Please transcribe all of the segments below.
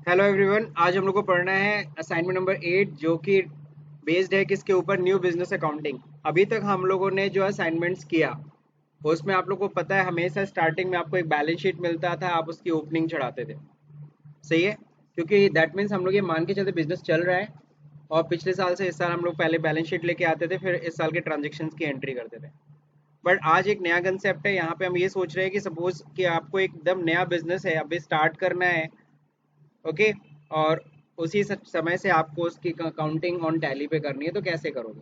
Hello everyone, आज हम लोग को पढ़ना है असाइनमेंट नंबर 8 जो कि बेस्ड है किसके ऊपर, न्यू बिजनेस अकाउंटिंग। अभी तक हम लोगों ने जो असाइनमेंट्स किया उसमें आप लोग को पता है हमेशा स्टार्टिंग में आपको एक बैलेंस शीट मिलता था, आप उसकी ओपनिंग चढ़ाते थे। सही है, क्योंकि दैट मीन्स हम लोग ये मान के चलते बिजनेस चल रहा है और पिछले साल से इस साल हम लोग पहले बैलेंस शीट लेके आते थे, फिर इस साल के ट्रांजेक्शन्स की एंट्री करते थे। बट आज एक नया कंसेप्ट है, यहाँ पे हम ये सोच रहे हैं कि सपोज कि आपको एकदम नया बिजनेस है, अभी स्टार्ट करना है। ओके। और उसी समय से आपको उसकी अकाउंटिंग ऑन टैली पे करनी है, तो कैसे करोगे?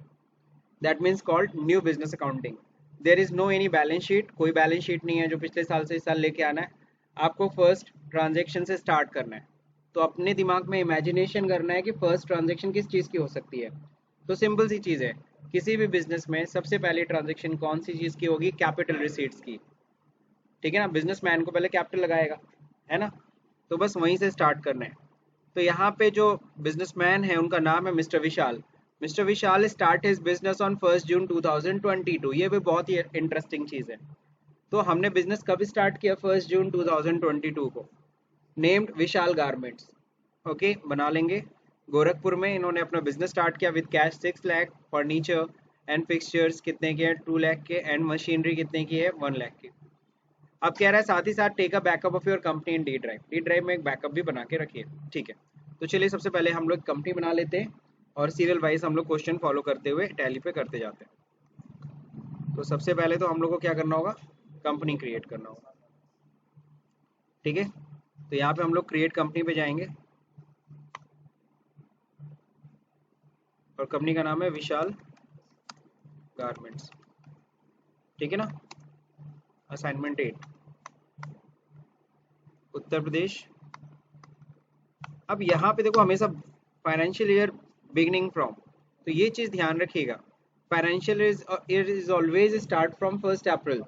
That means called new business accounting. There is no any balance sheet, कोई बैलेंस शीट नहीं है जो पिछले साल से इस साल लेके आना है। आपको फर्स्ट ट्रांजेक्शन से स्टार्ट करना है। तो अपने दिमाग में इमेजिनेशन करना है कि फर्स्ट ट्रांजेक्शन किस चीज़ की हो सकती है। तो सिंपल सी चीज़ है, किसी भी बिजनेस में सबसे पहली ट्रांजेक्शन कौन सी चीज़ की होगी? कैपिटल रिसीट्स की। ठीक है ना, बिजनेसमैन को पहले कैपिटल लगाएगा, है ना। तो बस वहीं से स्टार्ट करना है। तो यहाँ पे जो बिजनेसमैन है उनका नाम है mister Vishal. Mister Vishal start his business on 1 जून 2022। ये भी बहुत ही इंटरेस्टिंग चीज़ है। तो हमने बिजनेस कब स्टार्ट किया? 1 जून 2022 को। नेम्ड विशाल गारमेंट्स। ओके, बना लेंगे। गोरखपुर में इन्होंने अपना बिजनेस स्टार्ट किया with cash 6 lakh, furniture and fixtures कितने के हैं? 2 लाख के, एंड मशीनरी कितने की है? 1 लाख की। अब कह रहा है साथ ही साथ take a backup of your company in D drive. D drive में एक बैकअप भी बना के रखिए। ठीक है, तो चलिए सबसे पहले हम लोग कंपनी बना लेते हैं और सीरियल वाइज हम लोग क्वेश्चन फॉलो करते हुए टैली पे करते जाते हैं। तो सबसे पहले तो हम लोग को क्या करना होगा? कंपनी क्रिएट करना होगा। ठीक है, तो यहाँ पे हम लोग क्रिएट कंपनी पे जाएंगे और कंपनी का नाम है विशाल गारमेंट्स। ठीक है ना। असाइनमेंट 8, उत्तर प्रदेश। अब यहाँ पे देखो हमेशा फाइनेंशियल ईयर बिगिनिंग फ्रॉम, तो ये चीज़ ध्यान रखिएगा। Financial year is always start from 1 April.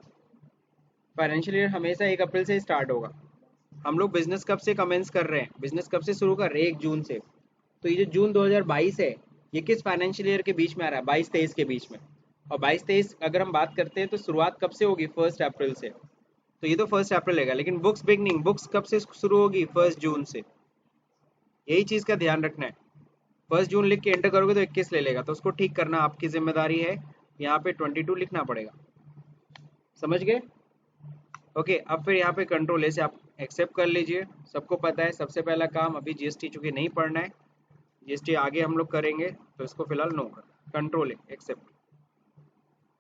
Financial year हमेशा 1 अप्रैल से स्टार्ट होगा। हम लोग बिजनेस कब से कमेंस कर रहे हैं? बिजनेस कब से शुरू कर रहे हैं? 1 जून से। तो ये जो जून 2022 है, ये किस फाइनेंशियल ईयर के बीच में आ रहा है? 22-23 के बीच में। और 22-23 अगर हम बात करते हैं तो शुरुआत कब से होगी? 1 अप्रैल से। तो ये तो 1 अप्रैल है, लेकिन बुक्स बिगनिंग, बुक्स कब से शुरू होगी? 1 जून से। यही चीज़ का ध्यान रखना है। 1 जून लिख के एंटर करोगे तो 21 ले लेगा, तो उसको ठीक करना आपकी जिम्मेदारी है। यहाँ पे 22 लिखना पड़ेगा। समझ गए? ओके, अब फिर यहाँ पे कंट्रोल ए से आप एक्सेप्ट कर लीजिए। सबको पता है सबसे पहला काम अभी जीएसटी चूंकि नहीं पढ़ना है, जीएसटी आगे हम लोग करेंगे, तो इसको फिलहाल नो कर। Control A, accept,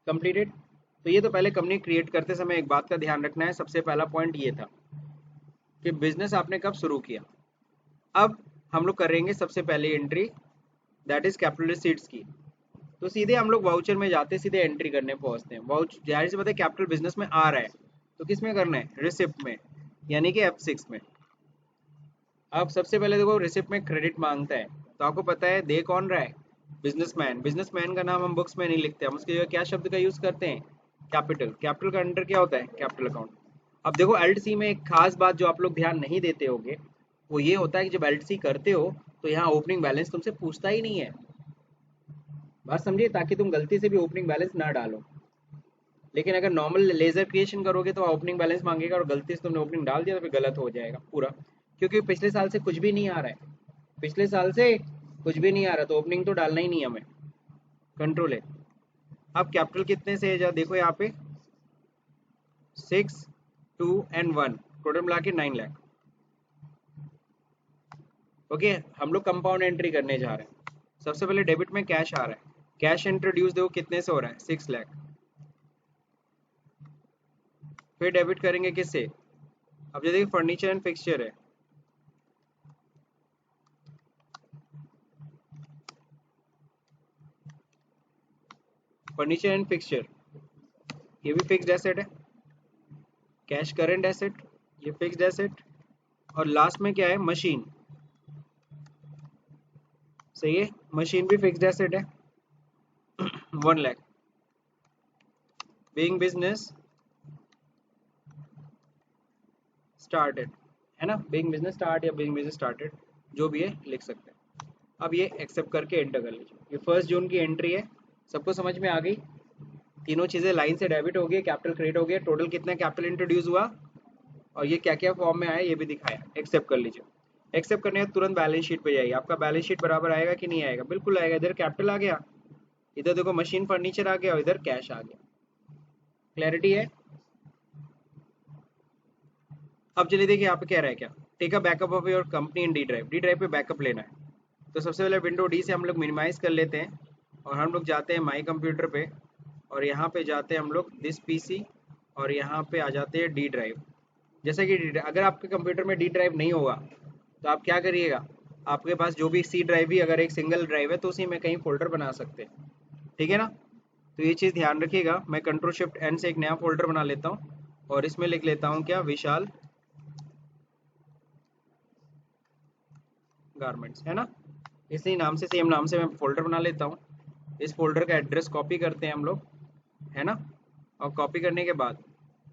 completed. तो ये तो पहले कंपनी क्रिएट करते समय एक बात का ध्यान रखना है, सबसे पहला पॉइंट ये था कि बिजनेस आपने कब शुरू किया। अब हम लोग करेंगे सबसे पहले entry, that is capital receipts की। तो सीधे हम लोग वाउचर में जाते, सीधे एंट्री करने पहुंचते हैं। वाउच जाहिर सी बात है कैपिटल बिजनेस में आ रहा है, तो किस में करना है? रिसिप्ट में, यानी कि F6 में। अब सबसे पहले देखो रिसिप्ट में क्रेडिट मांगता है, तो आपको पता है दे कौन रहा है? बिजनेसमैन। बिजनेसमैन का नाम हम बुक्स में नहीं लिखते, हम उसके जगह क्या शब्द का यूज करते हैं? कैपिटल। कैपिटल का अंडर क्या होता है? Capital account. अब देखो एल्ट में एक खास बात जो आप लोग ध्यान नहीं देते होगे, वो ये होता है कि जब एल्ट करते हो तो यहाँ ओपनिंग बैलेंस तुमसे पूछता ही नहीं है। बात समझिए, ताकि तुम गलती से भी ओपनिंग बैलेंस ना डालो। लेकिन अगर नॉर्मल लेजर क्रिएशन करोगे तो ओपनिंग बैलेंस मांगेगा, और गलती से तुमने ओपनिंग डाल दिया तो फिर गलत हो जाएगा पूरा, क्योंकि पिछले साल से कुछ भी नहीं आ रहा है। पिछले साल से कुछ भी नहीं आ रहा, तो ओपनिंग तो डालना ही नहीं हमें। कंट्रोल है। अब कैपिटल कितने से है जरा देखो यहाँ पे, 6, 2 एंड 1, टोटल मिला के 9 लाख। ओके, हम लोग कंपाउंड एंट्री करने जा रहे हैं। सबसे पहले डेबिट में कैश आ रहा है, कैश इंट्रोड्यूस देखो कितने से हो रहा है? 6 लाख। फिर डेबिट करेंगे किससे? अब जो देखिए फर्नीचर एंड फिक्सचर है, फर्नीचर एंड फिक्सचर ये भी फिक्स्ड एसेट है। कैश करेंट एसेट, ये फिक्स्ड एसेट। और लास्ट में क्या है? मशीन। सही है, मशीन भी फिक्स्ड एसेट है। 1 लाख। बीइंग बिजनेस स्टार्टेड, है ना। बीइंग बिजनेस स्टार्ट या बीइंग बिजनेस स्टार्टेड जो भी है लिख सकते हैं। अब ये एक्सेप्ट करके एंटर कर लीजिए। ये 1 जून की एंट्री है, सबको समझ में आ गई? तीनों चीज़ें लाइन से डेबिट हो गई, कैपिटल क्रेडिट हो गया, टोटल कितना कैपिटल इंट्रोड्यूस हुआ और ये क्या क्या फॉर्म में आया ये भी दिखाया। एक्सेप्ट कर लीजिए। एक्सेप्ट करने के तुरंत बैलेंस शीट पे जाइए, आपका बैलेंस शीट बराबर आएगा कि नहीं आएगा, बिल्कुल आएगा। इधर कैपिटल आ गया, इधर देखो मशीन फर्नीचर आ गया और इधर कैश आ गया। क्लैरिटी है? अब चलिए देखिए यहाँ पे कह रहा है क्या, take a backup of your company in D drive. D drive पे बैकअप लेना है, तो सबसे पहले विंडो डी से हम लोग मिनिमाइज कर लेते हैं और हम लोग जाते हैं माई कंप्यूटर पे और यहाँ पे जाते हैं हम लोग दिस पीसी और यहाँ पे आ जाते हैं डी ड्राइव। जैसे कि अगर आपके कंप्यूटर में डी ड्राइव नहीं होगा तो आप क्या करिएगा, आपके पास जो भी सी ड्राइव भी अगर एक सिंगल ड्राइव है तो उसी में कहीं फोल्डर बना सकते हैं, ठीक है ना। तो ये चीज़ ध्यान रखिएगा। मैं कंट्रोल शिफ्ट एन से एक नया फोल्डर बना लेता हूँ और इसमें लिख लेता हूँ क्या, विशाल गारमेंट्स, है ना। इसी नाम से, सेम नाम से मैं फोल्डर बना लेता हूँ। इस फोल्डर का एड्रेस कॉपी करते हैं हम लोग, है ना। और कॉपी करने के बाद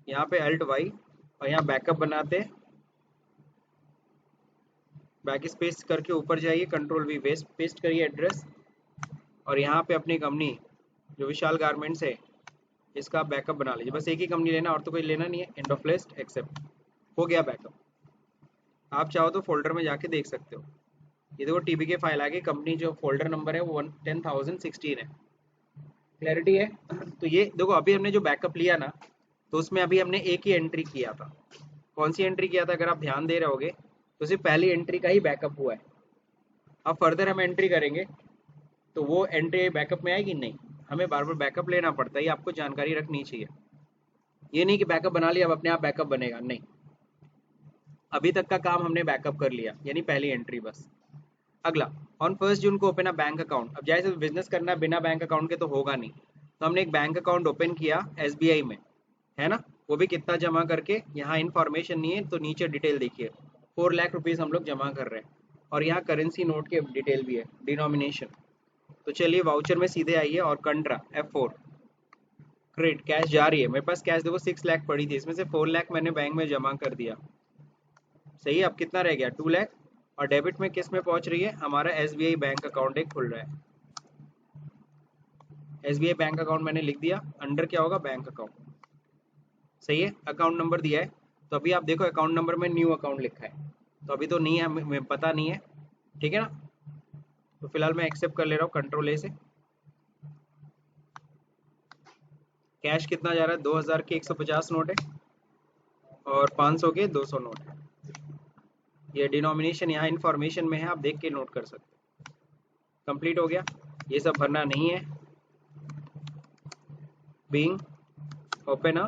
यहाँ पे अल्ट वाई और यहाँ बैकअप बनाते हैं, बैक स्पेस करके ऊपर जाइए, कंट्रोल वी वेस्ट पेस्ट करिए एड्रेस और यहाँ पे अपनी कंपनी जो विशाल गारमेंट्स है इसका बैकअप बना लीजिए। बस एक ही कंपनी लेना और तो कोई लेना नहीं है। एंड ऑफ लिस्ट एक्सेप्ट, हो गया बैकअप। आप चाहो तो फोल्डर में जाके देख सकते हो। ये देखो टीबी के फाइल आ गई, कंपनी जो फोल्डर नंबर है वो 10,016 है। क्लैरिटी है? तो ये देखो अभी हमने जो बैकअप लिया ना, तो उसमें अभी हमने एक ही एंट्री किया था। कौन सी एंट्री किया था, अगर आप ध्यान दे रहे होगे तो सिर्फ पहली एंट्री का ही बैकअप हुआ है। अब फर्दर हम एंट्री करेंगे तो वो एंट्री बैकअप में आएगी नहीं, हमें बार बार बैकअप लेना पड़ता है, ये आपको जानकारी रखनी चाहिए। ये नहीं कि बैकअप बना लिया अब अपने आप बैकअप बनेगा, नहीं। अभी तक का काम हमने बैकअप कर लिया, यानी पहली एंट्री बस। अगला, ऑन 1 जून को ओपन अ बैंक अकाउंट। अब जैसे बिजनेस करना बिना बैंक अकाउंट के तो होगा नहीं, तो हमने एक बैंक अकाउंट ओपन किया एसबीआई में, है ना। वो भी कितना जमा करके, यहाँ इन्फॉर्मेशन नहीं है तो नीचे डिटेल देखिए, 4 लाख रुपीज़ हम लोग जमा कर रहे हैं और यहाँ करेंसी नोट के डिटेल भी है, डिनोमिनेशन। तो चलिए वाउचर में सीधे आइए और कंट्रा F4 क्रेडिट कैश जा रही है। मेरे पास कैश देखो 6 लाख पड़ी थी, इसमें से 4 लाख मैंने बैंक में जमा कर दिया, सही है। अब कितना रह गया, 2 लाख। और डेबिट में किस में पहुंच रही है, हमारा एसबीआई बैंक अकाउंट एक खुल रहा है। एसबीआई बैंक अकाउंट मैंने लिख दिया, अंडर क्या होगा, बैंक अकाउंट, सही है। अकाउंट नंबर दिया है, तो अभी आप देखो अकाउंट नंबर में न्यू अकाउंट लिखा है, तो अभी तो नहीं है, हमें पता नहीं है, ठीक है ना। तो फिलहाल मैं एक्सेप्ट कर ले रहा हूँ कंट्रोल ए से। कैश कितना जा रहा है, 2000 के 150 नोट है और 500 के 200 नोट है। ये डिनोमिनेशन यहाँ इन्फॉर्मेशन में है, आप देख के नोट कर सकते। कंप्लीट हो गया, ये सब भरना नहीं है। Being open a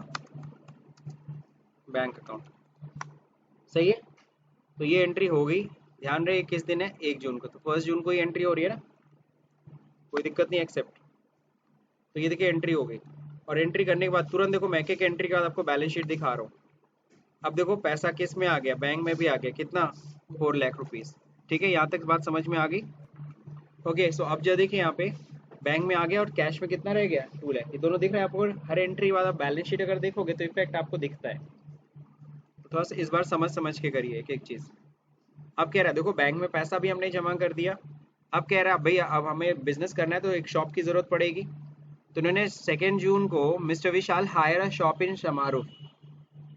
bank account, सही है। तो ये एंट्री हो गई। ध्यान रहे किस दिन है, 1 जून को, तो 1 जून को ही एंट्री हो रही है ना, कोई दिक्कत नहीं, एक्सेप्ट। तो ये देखिए एंट्री हो गई और एंट्री करने के बाद तुरंत देखो मैं एक एंट्री के बाद आपको बैलेंस शीट दिखा रहा हूँ। अब देखो पैसा किस में आ गया, बैंक में भी आ गया, कितना, 4 लाख रुपीज़, ठीक है। यहाँ तक बात समझ में आ गई। ओके, सो अब जो देखिए यहाँ पे बैंक में आ गया और कैश में कितना रह गया, 2 लाख। ये दोनों दिख रहा है आपको, हर एंट्री वाला बैलेंस शीट अगर देखोगे तो इफेक्ट आपको दिखता है। तो थोड़ा सा इस बार समझ समझ के करिए एक एक चीज़। अब कह रहा है देखो बैंक में पैसा भी हमने जमा कर दिया। अब कह रहा है भैया अब हमें बिजनेस करना है तो एक शॉप की ज़रूरत पड़ेगी। तो उन्होंने 2 जून को mister Vishal hire a shop in समारूफ।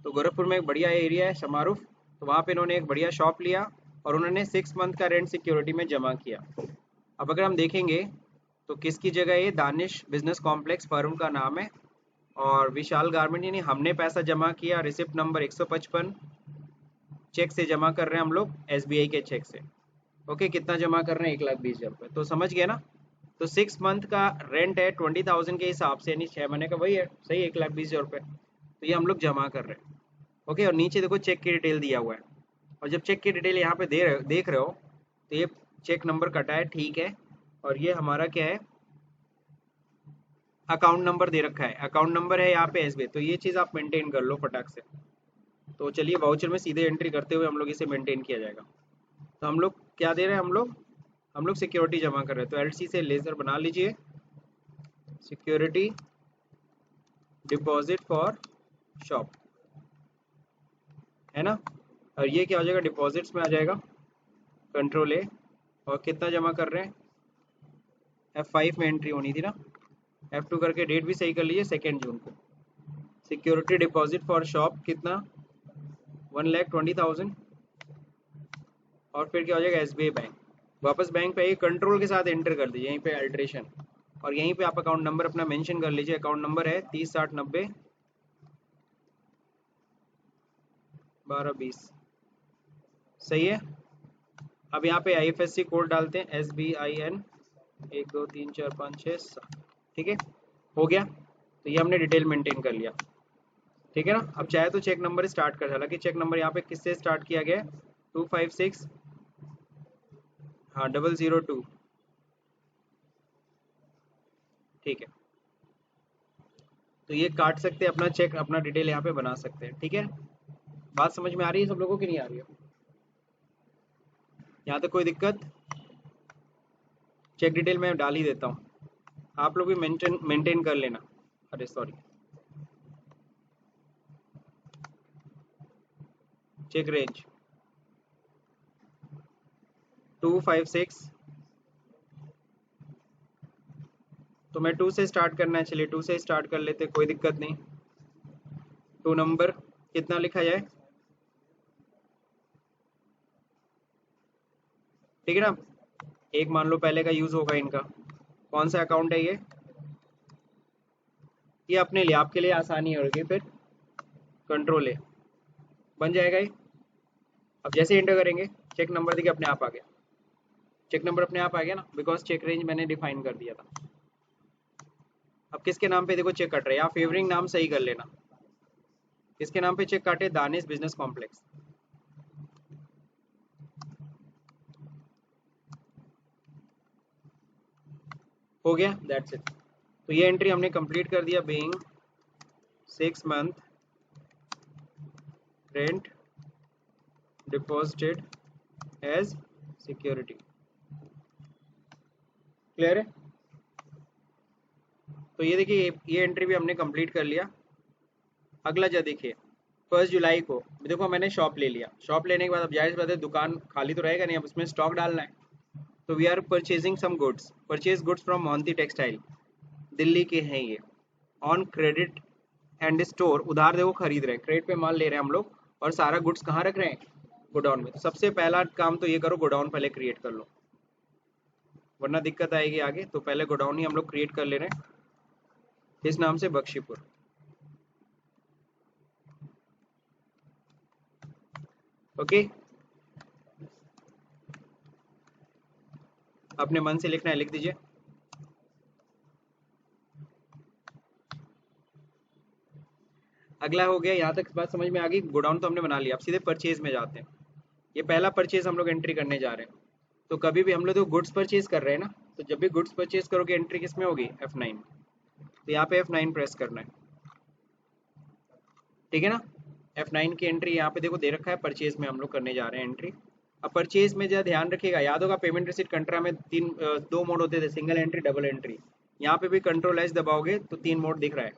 तो गोरखपुर में एक बढ़िया एरिया है समारूफ, तो वहाँ पे इन्होंने एक बढ़िया शॉप लिया और उन्होंने 6 मंथ का रेंट सिक्योरिटी में जमा किया। अब अगर हम देखेंगे तो किसकी जगह, ये दानिश बिजनेस कॉम्प्लेक्स फर्म का नाम है और विशाल गारमेंट, यानी हमने पैसा जमा किया, रिसिप्ट नंबर 155, चेक से जमा कर रहे हैं हम लोग, एसबीआई के चेक से। ओके, कितना जमा कर रहे हैं, 1,20,000 रुपये। तो समझ गए ना। तो 6 मंथ का रेंट है 20,000 के हिसाब से, यानी 6 महीने का वही है, सही, 1,20,000 रुपये। तो ये हम लोग जमा कर रहे हैं। ओके, और नीचे देखो चेक की डिटेल दिया हुआ है, और जब चेक की डिटेल यहाँ पे देख रहे हो तो ये चेक नंबर कटा है, ठीक है। और ये हमारा क्या है, अकाउंट नंबर दे रखा है, अकाउंट नंबर है यहाँ पे एसबीआई, तो ये चीज़ आप मेंटेन कर लो फटाक से। तो चलिए वाउचर में सीधे एंट्री करते हुए हम लोग इसे मेंटेन किया जाएगा। तो हम लोग क्या दे रहे हैं, हम लोग सिक्योरिटी जमा कर रहे हैं, तो एलसी से लेजर बना लीजिए, सिक्योरिटी डिपॉजिट फॉर शॉप, है ना। और ये क्या हो जाएगा, डिपॉजिट्स में आ जाएगा, कंट्रोल ए। और कितना जमा कर रहे हैं, F5 में एंट्री होनी थी ना, F2 करके डेट भी सही कर लीजिए, 2 जून को। सिक्योरिटी डिपॉजिट फॉर शॉप कितना, 1,20,000, और फिर क्या हो जाएगा SBI बैंक। वापस बैंक पे आइए, कंट्रोल के साथ एंटर कर दीजिए यहीं पे अल्ट्रेशन, और यहीं पे आप अकाउंट नंबर अपना मेंशन कर लीजिए। अकाउंट नंबर है 306090 1220, सही है। अब यहाँ पे IFSC कोड डालते हैं SBIN 1 2 3 4 5 6 7, ठीक है, हो गया। तो ये हमने डिटेल मेंटेन कर लिया, ठीक है ना। अब चाहे तो चेक नंबर स्टार्ट कर, हालांकि चेक नंबर यहाँ पे किससे स्टार्ट किया गया है, 256, हाँ 002, ठीक है। तो ये काट सकते हैं अपना चेक, अपना डिटेल यहाँ पे बना सकते हैं, ठीक है। बात समझ में आ रही है सब लोगों की, नहीं आ रही है? यहाँ तक कोई दिक्कत? चेक डिटेल मैं डाल ही देता हूँ, आप लोग भी मेंटेन मेंटेन कर लेना। अरे सॉरी, चेक रेंज 256, तो मैं 2 से स्टार्ट करना है, चलिए 2 से स्टार्ट कर लेते, कोई दिक्कत नहीं। 2 नंबर कितना लिखा जाए, ठीक है ना। एक मान लो पहले का यूज होगा इनका, कौन सा अकाउंट है ये अपने लिए, आपके लिए आसानी होगी, फिर कंट्रोल है बन जाएगा ये। अब जैसे एंटर करेंगे चेक नंबर देखिए अपने आप आ गया, चेक नंबर अपने आप आ गया ना, बिकॉज चेक रेंज मैंने डिफाइन कर दिया था। अब किसके नाम पे देखो चेक कट रहा है, आप फेवरिंग नाम सही कर लेना। किसके नाम पे चेक काटे, दानिश बिजनेस कॉम्प्लेक्स, हो गया, दैट्स इट। तो ये एंट्री हमने कंप्लीट कर दिया, being 6 month rent deposited as security, clear है। तो ये देखिए ये एंट्री भी हमने कंप्लीट कर लिया। अगला जो देखिए 1 जुलाई को देखो मैंने शॉप ले लिया, शॉप लेने के बाद अब जाहिर सी बात है दुकान खाली तो रहेगा नहीं, अब उसमें स्टॉक डालना है। तो we are purchasing some goods, purchase goods from Mohanty textile, Delhi के हैं ये, ऑन क्रेडिट एंड स्टोर, उधार देखो खरीद रहे हैं, क्रेडिट पे माल ले रहे हैं हम लोग, और सारा गुड्स कहाँ रख रहे हैं, गोडाउन में। तो सबसे पहला काम तो ये करो, गोडाउन पहले क्रिएट कर लो, वरना दिक्कत आएगी आगे। तो पहले गोडाउन ही हम लोग क्रिएट कर ले रहे हैं, इस नाम से बख्शीपुर, ओके। अपने मन से लिखना है, लिख दीजिए। अगला हो गया, यहाँ तक बात समझ में आ गई, गोडाउन तो हमने बना लिया, अब सीधे परचेज में जाते हैं। ये पहला परचेज हम लोग एंट्री करने जा रहे हैं। तो कभी भी हम लोग तो गुड्स परचेज कर रहे हैं ना, तो जब भी गुड्स परचेज करोगे एंट्री किस में होगी, F9। तो यहाँ पे F9 प्रेस करना है, ठीक है ना। F9 की एंट्री यहाँ पे देखो दे रखा है, परचेज में हम लोग करने जा रहे हैं एंट्री। अब परचेज में जरा ध्यान रखिएगा, याद होगा पेमेंट रिसीट कंट्रा में दो मोड होते थे, सिंगल एंट्री डबल एंट्री। यहाँ पे भी कंट्रोल एस दबाओगे तो 3 मोड दिख रहा है,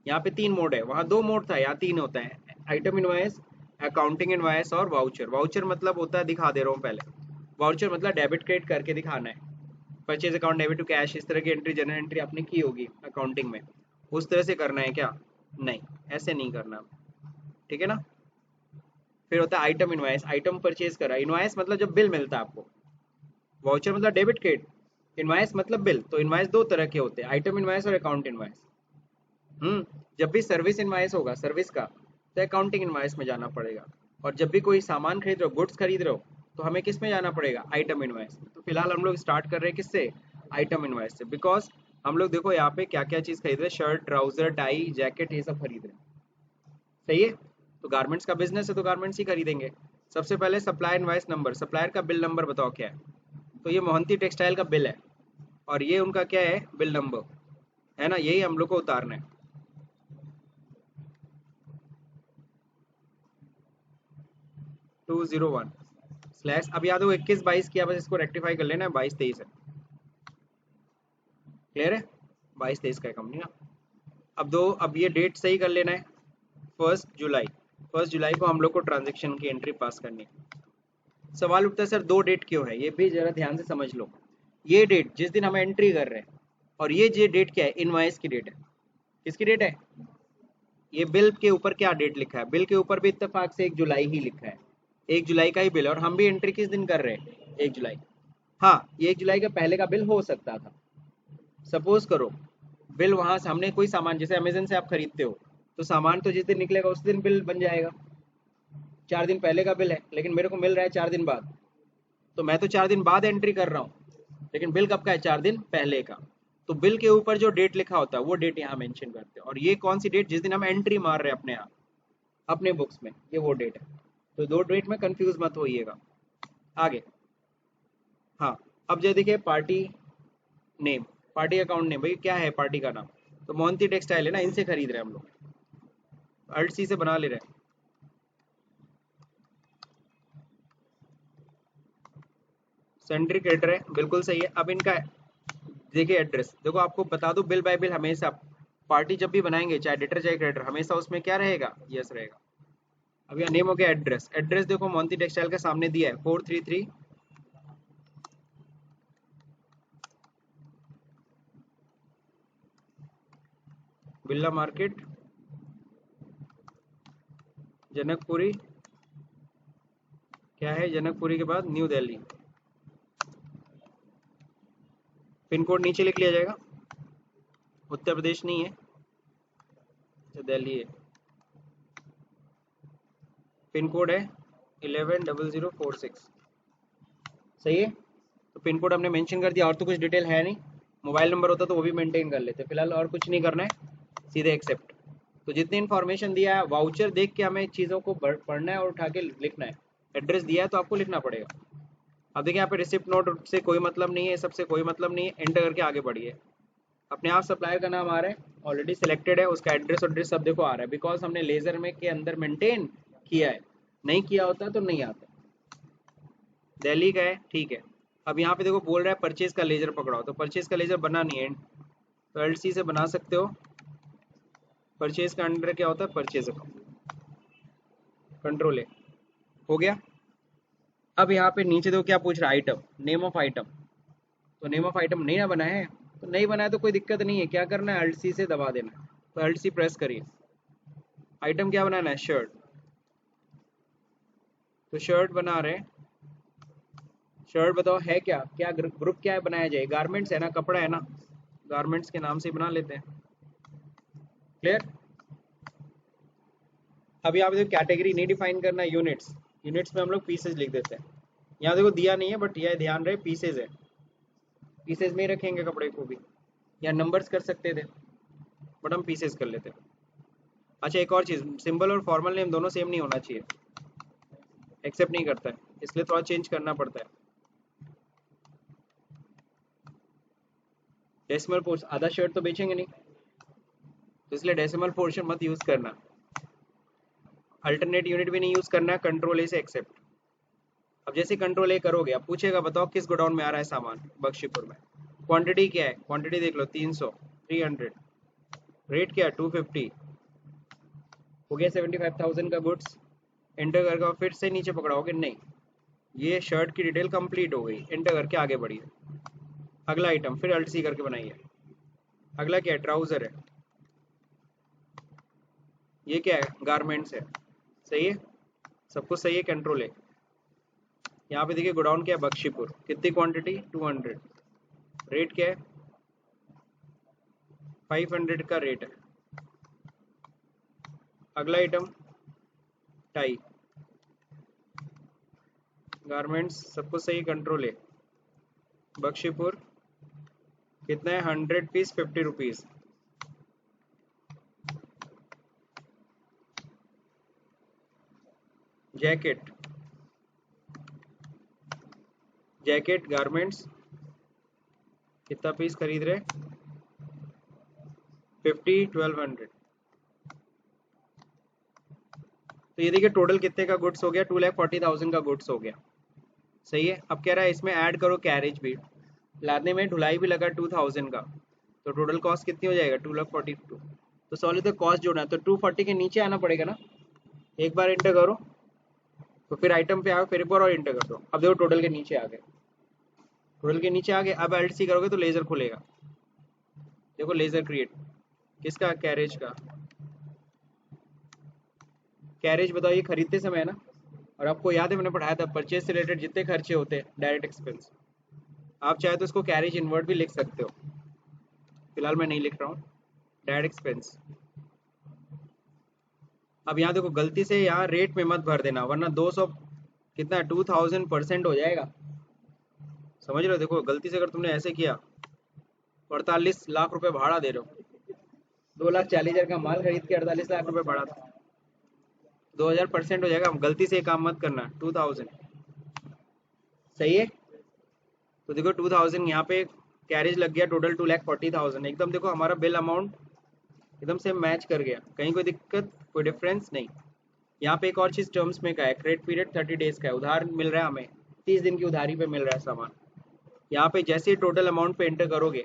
यहाँ पे 3 मोड है, वहाँ 2 मोड था, यहाँ 3 होता है, आइटम इनवाइस, अकाउंटिंग इनवाइस और वाउचर। वाउचर मतलब होता है, दिखा दे रहा हूँ पहले, वाउचर मतलब डेबिट क्रेडिट करके दिखाना है, purchase account debit to cash, इस तरह की एंट्री जनरल एंट्री आपने की होगी अकाउंटिंग में, उस तरह से करना है क्या, नहीं ऐसे नहीं करना, ठीक है ना। फिर होता है आइटम इनवाइस, आइटम परचेज करा, इनवाइस मतलब जब बिल मिलता है आपको, वाउचर मतलब डेबिट क्रेडिट, इनवाइस मतलब बिल। तो इनवाइस दो तरह के होते हैं, आइटम इनवाइस और अकाउंट इनवाइस। जब भी सर्विस इनवाइस होगा सर्विस का, तो अकाउंटिंग इनवाइस में जाना पड़ेगा, और जब भी कोई सामान खरीद रहे हो, गुड्स खरीद रहे हो, तो हमें किस में जाना पड़ेगा, आइटम इनवाइस में। तो फिलहाल हम लोग स्टार्ट कर रहे हैं किससे, आइटम इनवाइस से, बिकॉज हम लोग देखो यहाँ पे क्या क्या चीज़ खरीद रहे हैं, शर्ट ट्राउजर टाई जैकेट ये सब खरीद रहे हैं, सही है। तो गारमेंट्स का बिजनेस है तो गारमेंट्स ही खरीदेंगे। सबसे पहले सप्लायर इनवाइस नंबर, सप्लायर का बिल नंबर बताओ क्या है, तो ये मोहंती टेक्सटाइल का बिल है, और ये उनका क्या है, बिल नंबर है ना, यही हम लोग को उतारना है। 201 अब याद हो 21 22 किया, बस इसको रेक्टिफाई कर लेना है, 22 23 है, क्लियर है, 22 23 का है कंपनी ना। अब ये डेट सही कर लेना है, 1 जुलाई, 1 जुलाई को हम लोग को ट्रांजेक्शन की एंट्री पास करनी है। सवाल उठता है सर 2 डेट क्यों है, ये भी जरा ध्यान से समझ लो। ये डेट जिस दिन हम एंट्री कर रहे हैं, और ये डेट क्या है, इनवाइस की डेट है। किसकी डेट है, ये बिल के ऊपर क्या डेट लिखा है, बिल के ऊपर भी इत्तेफाक से 1 जुलाई ही लिखा है, 1 जुलाई का ही बिल है, और हम भी एंट्री किस दिन कर रहे हैं, 1 जुलाई। हाँ, ये 1 जुलाई का पहले का बिल हो सकता था। सपोज करो बिल वहां से हमने कोई सामान, जैसे अमेजन से आप खरीदते हो, तो सामान तो जिस दिन निकलेगा उस दिन बिल बन जाएगा। 4 दिन पहले का बिल है, लेकिन मेरे को मिल रहा है 4 दिन बाद, तो मैं तो 4 दिन बाद एंट्री कर रहा हूँ, लेकिन बिल कब का है, 4 दिन पहले का। तो बिल के ऊपर जो डेट लिखा होता है वो डेट यहाँ मेंशन करते हैं, और ये कौन सी डेट, जिस दिन हम एंट्री मार रहे हैं अपने यहाँ अपने बुक्स में, ये वो डेट है। तो दो डेट में कंफ्यूज मत होइएगा। आगे, हाँ, अब जो देखिए party name, party account name, भाई क्या है पार्टी का नाम, तो मोहंती टेक्सटाइल है ना, इनसे खरीद रहे हैं हम लोग, अल्ट सी से बना ले रहे हैं। सेंट्रिक क्रेडिटर है, बिल्कुल सही है। अब इनका देखिए एड्रेस, देखो आपको बता दो, बिल बाय बिल हमेशा पार्टी जब भी बनाएंगे, चाहे डेटर चाहे क्रेडिटर, हमेशा उसमें क्या रहेगा, यस रहेगा। अब यहाँ नेम हो गया, एड्रेस, एड्रेस देखो मोहंती टेक्सटाइल का सामने दिया है 433 बिरला मार्केट, जनकपुरी, क्या है जनकपुरी के बाद न्यू दिल्ली। पिन कोड नीचे लिख लिया जाएगा, उत्तर प्रदेश नहीं है तो दिल्ली है। पिन कोड है 110046, सही है। तो पिन कोड हमने मेंशन कर दिया, और तो कुछ डिटेल है नहीं। मोबाइल नंबर होता तो वो भी मेंटेन कर लेते, फिलहाल और कुछ नहीं करना है, सीधे एक्सेप्ट। तो जितनी इन्फॉर्मेशन दिया है, वाउचर देख के हमें चीज़ों को पढ़ना है और उठा के लिखना है। एड्रेस दिया है तो आपको लिखना पड़ेगा। अब देखिए यहाँ पे रिसिप्ट नोट से कोई मतलब नहीं है, सबसे कोई मतलब नहीं है, एंटर करके आगे बढ़िए। अपने आप सप्लायर का नाम आ रहा है, ऑलरेडी सिलेक्टेड है, उसका एड्रेस और एड्रेस सब देखो आ रहा है, बिकॉज हमने लेजर में के अंदर मेंटेन किया है। नहीं किया होता तो नहीं आता। दिल्ली का है, ठीक है। अब यहाँ पे देखो बोल रहा है परचेज का लेजर पकड़ाओ, तो परचेज का लेजर बना नहीं है, तो एलसी से बना सकते हो। परचेज का अंडर क्या होता है, परचेज अकाउंट, कंट्रोल ए, हो गया। अब यहाँ पे नीचे देखो क्या पूछ रहा है, आइटम, नेम ऑफ आइटम, तो नेम ऑफ आइटम नहीं ना बना है, तो नहीं बना है तो कोई दिक्कत नहीं है, क्या करना है, अल्ट सी से दबा देना है, तो अल्ट सी प्रेस करिए। आइटम क्या बनाना है, शर्ट, तो शर्ट बना रहे हैं। शर्ट बताओ है क्या, क्या ग्रुप क्या है बनाया जाए, गारमेंट्स है ना, कपड़ा है ना, गारमेंट्स के नाम से बना लेते हैं। क्लियर। अभी आप देखो कैटेगरी नहीं डिफाइन करना, यूनिट्स, यूनिट्स में हम लोग पीसेज लिख देते हैं। यहाँ देखो दिया नहीं है, बट यह ध्यान रहे पीसेज है, पीसेज में ही रखेंगे कपड़े को भी, या नंबर्स कर सकते थे, बट हम पीसेज कर लेते हैं। अच्छा एक और चीज़, सिंबल और फॉर्मल नेम दोनों सेम नहीं होना चाहिए, एक्सेप्ट नहीं करता है, इसलिए थोड़ा चेंज करना पड़ता है। डेसिमल पोर्शन, आधा शर्ट तो बेचेंगे नहीं, तो इसलिए डेसिमल पोर्शन मत यूज करना। अल्टरनेट यूनिट भी नहीं यूज करना, कंट्रोल ए से एक्सेप्ट। अब जैसे कंट्रोल ए करोगे, अब पूछेगा बताओ किस गोडाउन में आ रहा है सामान, बख्शीपुर में। क्वांटिटी क्या है, क्वांटिटी देख लो 300, 300, रेट क्या है 250, हो गया 75,000 का गुड्स। एंटर करके फिर से नीचे पकड़ाओगे, नहीं, ये शर्ट की डिटेल कंप्लीट हो गई, एंटर करके आगे बढ़िए। अगला आइटम फिर अल्ट सी करके बनाइए। अगला क्या है, ट्राउजर है, ये क्या है, गारमेंट्स है, सही है, सब कुछ सही है, कंट्रोल है। यहाँ पे देखिए गोडाउन क्या है, बख्शीपुर, कितनी क्वांटिटी 200, रेट क्या है 500 का रेट है। अगला आइटम टाई, गारमेंट्स, सब कुछ सही, कंट्रोल है, बख्शीपुर, कितना है 100 piece 50 rupees. Jacket, jacket garments, कितना पीस खरीद रहे, 50, 1200। तो ये देखिए टोटल कितने का गुड्स हो गया, 2,40,000 का गुड्स हो गया, सही है। अब कह रहा है इसमें ऐड करो कैरेज भी, लादने में ढुलाई भी लगा 2000 का, तो टोटल कॉस्ट कितनी हो जाएगा 2,42,000। तो सॉरी तो कॉस्ट जोड़ना है, तो 240 के नीचे आना पड़ेगा ना, एक बार इंटर करो, तो फिर आइटम पे आओ, फिर एक बार और इंटर कर दो। अब देखो टोटल के नीचे आ गए, टोटल के नीचे आ गए। अब एल्ट सी करोगे तो लेजर खुलेगा, देखो लेजर क्रिएट, किसका, कैरेज का। कैरेज बताओ ये खरीदते समय है ना, और आपको याद है मैंने पढ़ाया था परचेज से रिलेटेड जितने खर्चे होते हैं डायरेक्ट एक्सपेंस, आप चाहे तो इसको कैरेज इनवर्ट भी लिख सकते हो, फिलहाल मैं नहीं लिख रहा हूँ। डायरेक्ट एक्सपेंस, अब यहाँ देखो गलती से यहाँ रेट में मत भर देना वरना 200 कितना 2000% हो जाएगा, समझ रहे हो। देखो गलती से अगर तुमने ऐसे किया 48 लाख रुपए भाड़ा दे रहे हो, 2,40,000 का माल खरीद के 48 लाख रुपए भाड़ा, 2000% हो जाएगा। गलती से ये काम मत करना, 2000 सही है। तो देखो 2000 यहाँ पे कैरेज लग गया, टोटल 2,40,000, एकदम देखो हमारा बिल अमाउंट एकदम से मैच कर गया, कहीं कोई दिक्कत कोई डिफरेंस नहीं। यहाँ पे एक और चीज़ टर्म्स में का है, क्रेडिट पीरियड 30 डेज का है, उधार मिल रहा है हमें 30 दिन की उधारी पे मिल रहा है सामान। यहाँ पे जैसे ही टोटल अमाउंट पे एंटर करोगे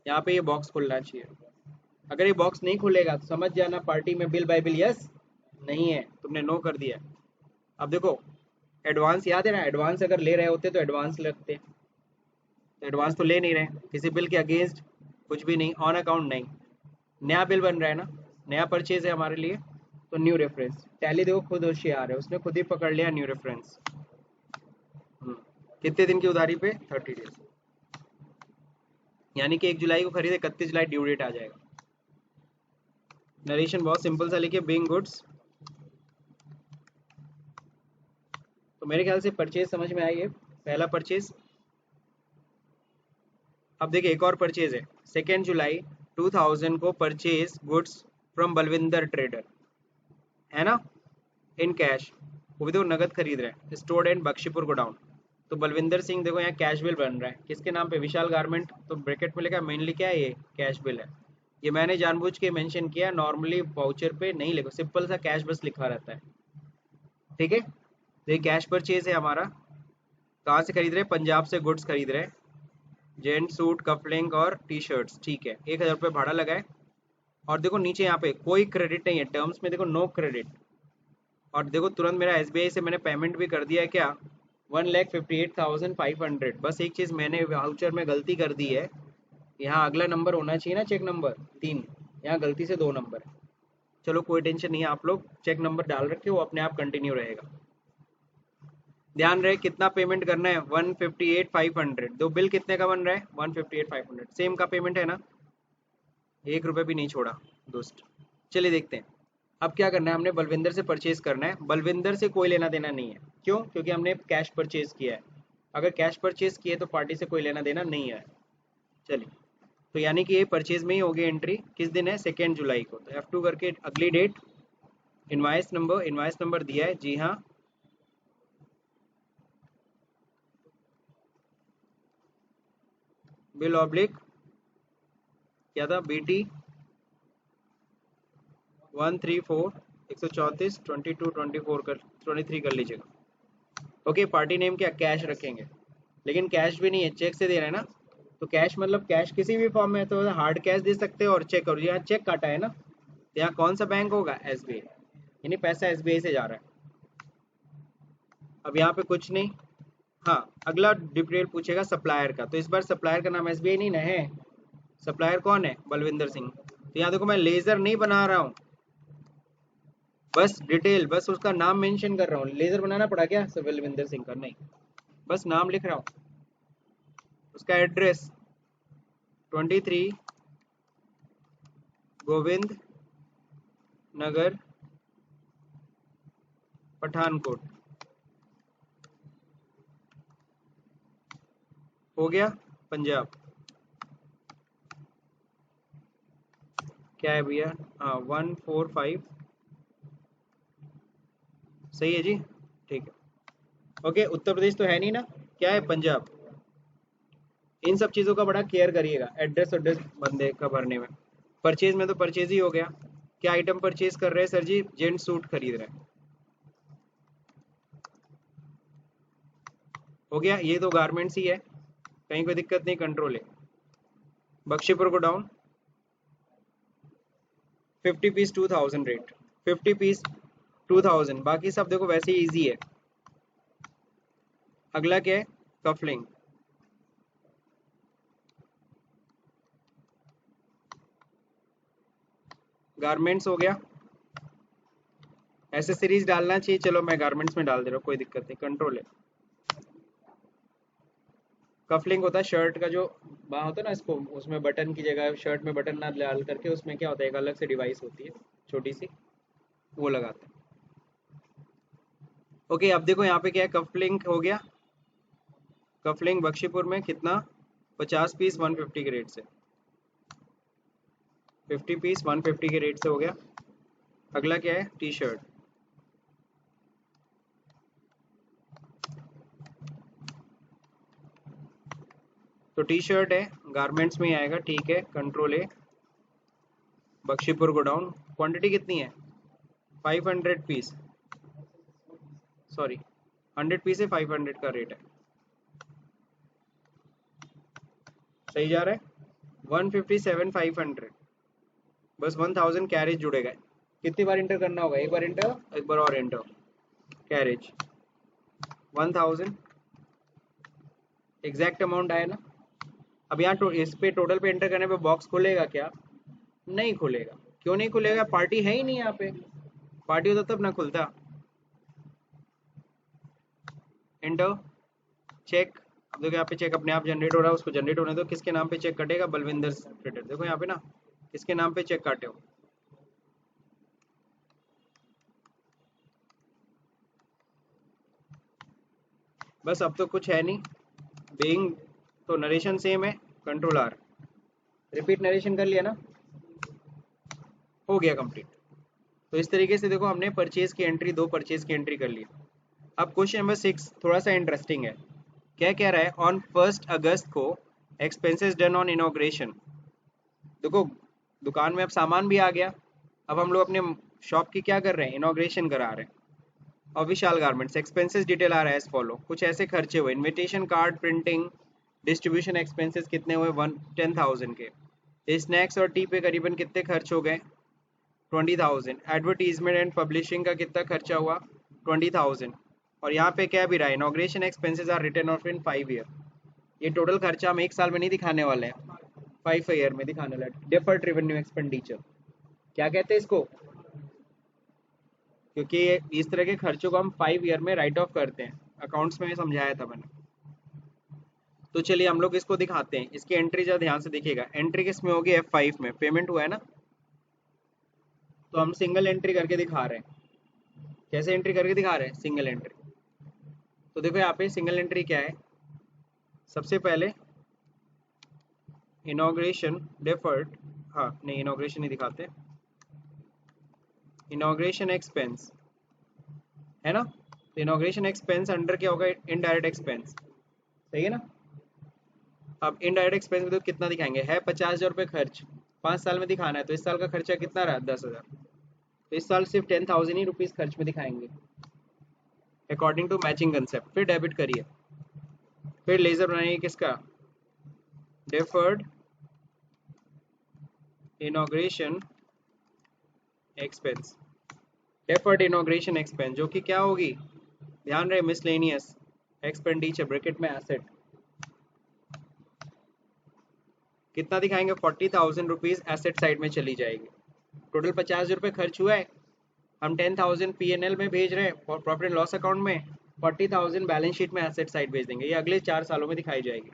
यहाँ पे ये बॉक्स खुलना चाहिए, अगर ये बॉक्स नहीं खुलेगा तो समझ जाना पार्टी में बिल बाय बिल यस नहीं है, तुमने नो कर दिया। अब देखो एडवांस याद है ना, एडवांस अगर ले रहे होते तो एडवांस लगते, तो एडवांस तो ले नहीं रहे, किसी बिल के अगेंस्ट कुछ भी नहीं, ऑन अकाउंट नहीं, नया बिल बन रहा है ना, नया परचेज है हमारे लिए, तो न्यू रेफरेंस। टैली देखो खुद होशियार है, उसने खुद ही पकड़ लिया न्यू रेफरेंस। कितने दिन की उधारी पे 30 डेज, यानी कि 1 जुलाई को खरीदे 31 जुलाई ड्यू डेट आ जाएगा। नरेशन बहुत सिंपल सा लिखिए, बीइंग गुड्स। तो मेरे ख्याल से परचेज समझ में आई है, पहला परचेज। अब देखिए एक और परचेज है, 2 जुलाई 2000 को purchase goods from Balvinder trader, है ना, इन कैश, वो भी तो नगद खरीद रहे हैं, स्टोर्ड एंड बख्शीपुर गोडाउन। तो बलविंदर सिंह देखो यहाँ कैश बिल बन रहा है किसके नाम पे, विशाल गारमेंट, तो ब्रैकेट में लिखा मेनली क्या है, ये कैश बिल है। ये मैंने जानबूझ के मेंशन किया, नॉर्मली वाउचर पे नहीं लिखो, सिंपल सा कैश बस लिखा रहता है, ठीक है। तो ये कैश परचेज है हमारा, कहाँ से खरीद रहे हैं, पंजाब से गुड्स खरीद रहे हैं, जेंट सूट कफलिंग और टी शर्ट्स, ठीक है, 1,000 रुपये भाड़ा लगाए। और देखो नीचे यहाँ पे कोई क्रेडिट नहीं है, टर्म्स में देखो नो क्रेडिट। और देखो तुरंत मेरा एसबीआई से मैंने पेमेंट भी कर दिया है, क्या 1,58,500। बस एक चीज़ मैंने वाउचर में गलती कर दी है, यहाँ अगला नंबर होना चाहिए ना चेक नंबर 3, यहाँ गलती से 2 नंबर है। चलो कोई टेंशन नहीं है, आप लोग चेक नंबर डाल रखे, वो अपने आप कंटिन्यू रहेगा। ध्यान रहे कितना पेमेंट करना है, 158,500। दो बिल कितने का बन रहा है, 158,500, सेम का पेमेंट है ना, 1 रुपये भी नहीं छोड़ा दोस्त। चलिए देखते हैं अब क्या करना है, हमने बलविंदर से परचेज करना है, बलविंदर से कोई लेना देना नहीं है, क्यों, क्योंकि हमने कैश परचेज किया है, अगर कैश परचेज किए तो पार्टी से कोई लेना देना नहीं है। चलिए तो यानी कि ये परचेज में ही होगी एंट्री, किस दिन है 2 जुलाई को, तो F2 करके अगली डेट, इनवाइस नंबर दिया है जी हाँ, बिल ऑब्लिक क्या था, BT 134 134 22 24 कर 23 कर लीजिएगा। ओके पार्टी नेम क्या कैश रखेंगे, लेकिन कैश भी नहीं है, चेक से दे रहे हैं ना, तो कैश मतलब कैश किसी भी फॉर्म में, तो हार्ड कैश दे सकते हो और चेक, और यहाँ चेक काटा है ना, तो यहाँ कौन सा बैंक होगा, SBI, यानी पैसा SBI से जा रहा है। अब यहाँ पे कुछ नहीं, हाँ अगला डिटेल पूछेगा सप्लायर का, तो इस बार सप्लायर का नाम SBI नहीं ना है, सप्लायर कौन है, बलविंदर सिंह। तो यहाँ देखो मैं लेजर नहीं बना रहा हूँ, बस डिटेल, बस उसका नाम मेंशन कर रहा हूँ, लेजर बनाना पड़ा क्या सर बलविंदर सिंह का, नहीं, बस नाम लिख रहा हूँ। उसका एड्रेस 23 गोविंद नगर पठानकोट, हो गया पंजाब, क्या है भैया, हाँ 145, सही है जी, ठीक है। ओके उत्तर प्रदेश तो है नहीं ना, क्या है पंजाब। इन सब चीज़ों का बड़ा केयर करिएगा, एड्रेस एड्रेस बंदे का भरने में। परचेज में तो परचेज ही हो गया, क्या आइटम परचेज कर रहे हैं सर जी, जेंट सूट खरीद रहे हैं, हो गया, ये तो गारमेंट्स ही है, कहीं कोई दिक्कत नहीं, कंट्रोल है। बख्शीपुर को डाउन 50 पीस 2000 रेट, 50 पीस 2000, बाकी सब देखो वैसे ही ईजी है। अगला क्या है, कफलिंग, गारमेंट्स हो गया, एसेसरीज डालना चाहिए, चलो मैं गारमेंट्स में डाल दे रहा हूँ, कोई दिक्कत नहीं, कंट्रोल है। कफलिंग होता है शर्ट का जो वहाँ होता है ना, इसको उसमें बटन की जगह शर्ट में बटन ना डाल करके उसमें क्या होता है, एक अलग से डिवाइस होती है छोटी सी, वो लगाते हैं। ओके, अब देखो यहाँ पे क्या है, कफलिंग हो गया। कफलिंग बख्शीपुर में कितना, 50 पीस 150 के रेट से, 50 पीस 150 के रेट से हो गया। अगला क्या है, टी शर्ट। तो टी शर्ट है, गारमेंट्स में ही आएगा, ठीक है, कंट्रोल है, बख्शीपुर गोडाउन। क्वांटिटी कितनी है, 500 पीस, सॉरी 100 पीस है, 500 का रेट है, सही जा रहा है। 157 500, बस 1000 कैरेज जुड़ेगा। कितनी बार इंटर करना होगा, एक बार इंटर, एक बार और इंटर, कैरेज 1000, एग्जैक्ट अमाउंट आया ना। अब यहाँ इस पे टोटल पे एंटर करने पे बॉक्स खुलेगा क्या, नहीं खुलेगा। क्यों नहीं खुलेगा, पार्टी है ही नहीं यहाँ पे, पार्टी होता तब ना खुलता। Enter, check. अब देखो यहाँ पे चेक अपने आप जनरेट हो रहा है, उसको जनरेट होने दो। किसके नाम पे चेक कटेगा, बलविंदर ट्रेडर, देखो यहाँ पे ना, किसके नाम पे चेक काटे हो। बस अब तो कुछ है नहीं, बीइंग, तो नरेशन सेम है, कंट्रोल आर, रिपीट नरेशन कर लिया ना, हो गया कंप्लीट। तो इस तरीके से देखो हमने परचेज की एंट्री, दो परचेज की एंट्री कर ली। अब क्वेश्चन नंबर 6 थोड़ा सा इंटरेस्टिंग है। क्या कह रहा है, ऑन 1 अगस्त को एक्सपेंसेस डन ऑन इनॉग्रेशन। देखो दुकान में अब सामान भी आ गया, अब हम लोग अपने शॉप की क्या कर रहे हैं, इनॉग्रेशन करा रहे हैं। और विशाल गारमेंट्स एक्सपेंसेस डिटेल आ रहा है एज फॉलो, कुछ ऐसे खर्चे हुए, invitation card printing distribution expenses कितने हुए, 10,000 के। स्नैक्स और टी पे करीबन कितने खर्च हो गए, 20,000। एडवर्टीजमेंट एंड पब्लिशिंग का कितना खर्चा हुआ, 20,000। और यहाँ पे क्या भी रहा है, inauguration expenses are written off in 5 year. ये टोटल खर्चा हम एक साल में नहीं दिखाने वाले हैं, 5 ईयर में दिखाने वाले। डेफर्ड रेवेन्यू एक्सपेंडिचर क्या कहते हैं इसको, क्योंकि इस तरह के खर्चों को हम 5 ईयर में राइट ऑफ करते हैं, अकाउंट्स में समझाया था मैंने। तो चलिए हम लोग इसको दिखाते हैं, इसकी एंट्री जरा ध्यान से देखिएगा। एंट्री किस में होगी, F5 में, पेमेंट हुआ है ना, तो हम सिंगल एंट्री करके दिखा रहे हैं। कैसे एंट्री करके दिखा रहे हैं, सिंगल एंट्री। तो देखो यहाँ पे सिंगल एंट्री क्या है, सबसे पहले इनॉग्रेशन डेफर्ड, हाँ नहीं इनॉग्रेशन ही दिखाते, इनॉग्रेशन एक्सपेंस है ना। तो इनॉग्रेशन एक्सपेंस अंडर क्या होगा, इनडायरेक्ट एक्सपेंस, सही है ना। अब इनडायरेक्ट एक्सपेंस में तो कितना दिखाएंगे, है 50,000 रुपये खर्च, 5 साल में दिखाना है, तो इस साल का खर्चा कितना रहा, 10,000। तो इस साल सिर्फ 10,000 ही रुपीज़ खर्च में दिखाएंगे अकॉर्डिंग टू मैचिंग कंसेप्ट। फिर डेबिट करिए, फिर लेजर बनाइए किसका, deferred inauguration expense, deferred inauguration expense जो कि क्या होगी, ध्यान रहे, मिसलेनियस एक्सपेंडिचर ब्रैकेट में एसेट। कितना दिखाएंगे, 40,000 रुपीज़ एसेट साइड में चली जाएगी। टोटल 50,000 रुपये खर्च हुआ है, हम 10,000 PNL में भेज रहे हैं, प्रॉफिट एंड लॉस अकाउंट में, 40,000 बैलेंस शीट में एसेट साइड भेज देंगे, ये अगले 4 सालों में दिखाई जाएगी।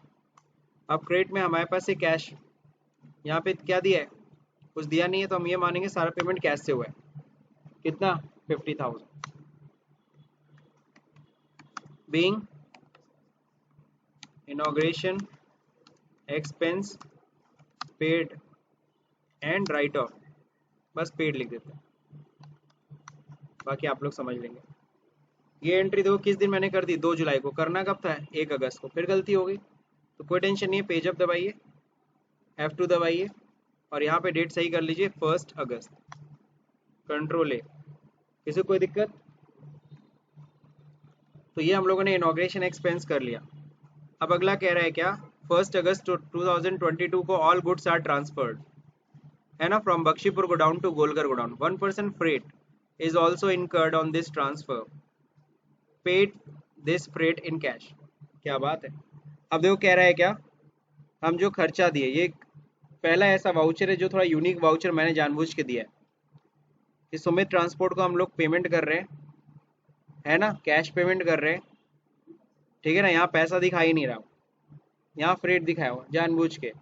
अब क्रेडिट में हमारे पास से कैश, यहाँ पे क्या दिया है, कुछ दिया नहीं है, तो हम ये मानेंगे सारा पेमेंट कैश से हुआ है। कितना, 50,000। Being inauguration expense paid and right of, बस पेड लिख देते हैं, बाकी आप लोग समझ लेंगे। ये एंट्री देखो किस दिन मैंने कर दी, 2 जुलाई को, करना कब था, 1 अगस्त को, फिर गलती हो गई, तो कोई टेंशन नहीं है, पेज अप दबाइए, F2 दबाइए, और यहाँ पे डेट सही कर लीजिए, 1 अगस्त, कंट्रोल ए। किसी कोई दिक्कत, तो ये हम लोगों ने इनॉग्रेशन एक्सपेंस कर लिया। अब अगला कह रहा है क्या, 1 अगस्त 2022 को ऑल गुड्स आर ट्रांसफर्ड, है ना, from Bakhshipur godown to Golghar godown, 1% freight is also incurred on this transfer, paid this freight in cash. क्या बात है। अब देखो कह रहा है क्या, हम जो खर्चा दिए, ये पहला ऐसा वाउचर है जो थोड़ा यूनिक वाउचर मैंने जानबूझ के दिया है। कि सुमित ट्रांसपोर्ट को हम लोग पेमेंट कर रहे हैं, है ना, कैश पेमेंट कर रहे हैं, ठीक है ना, यहाँ पैसा दिखा ही नहीं रहा, यहाँ फ्रेट दिखाया हुआ जानबूझ के।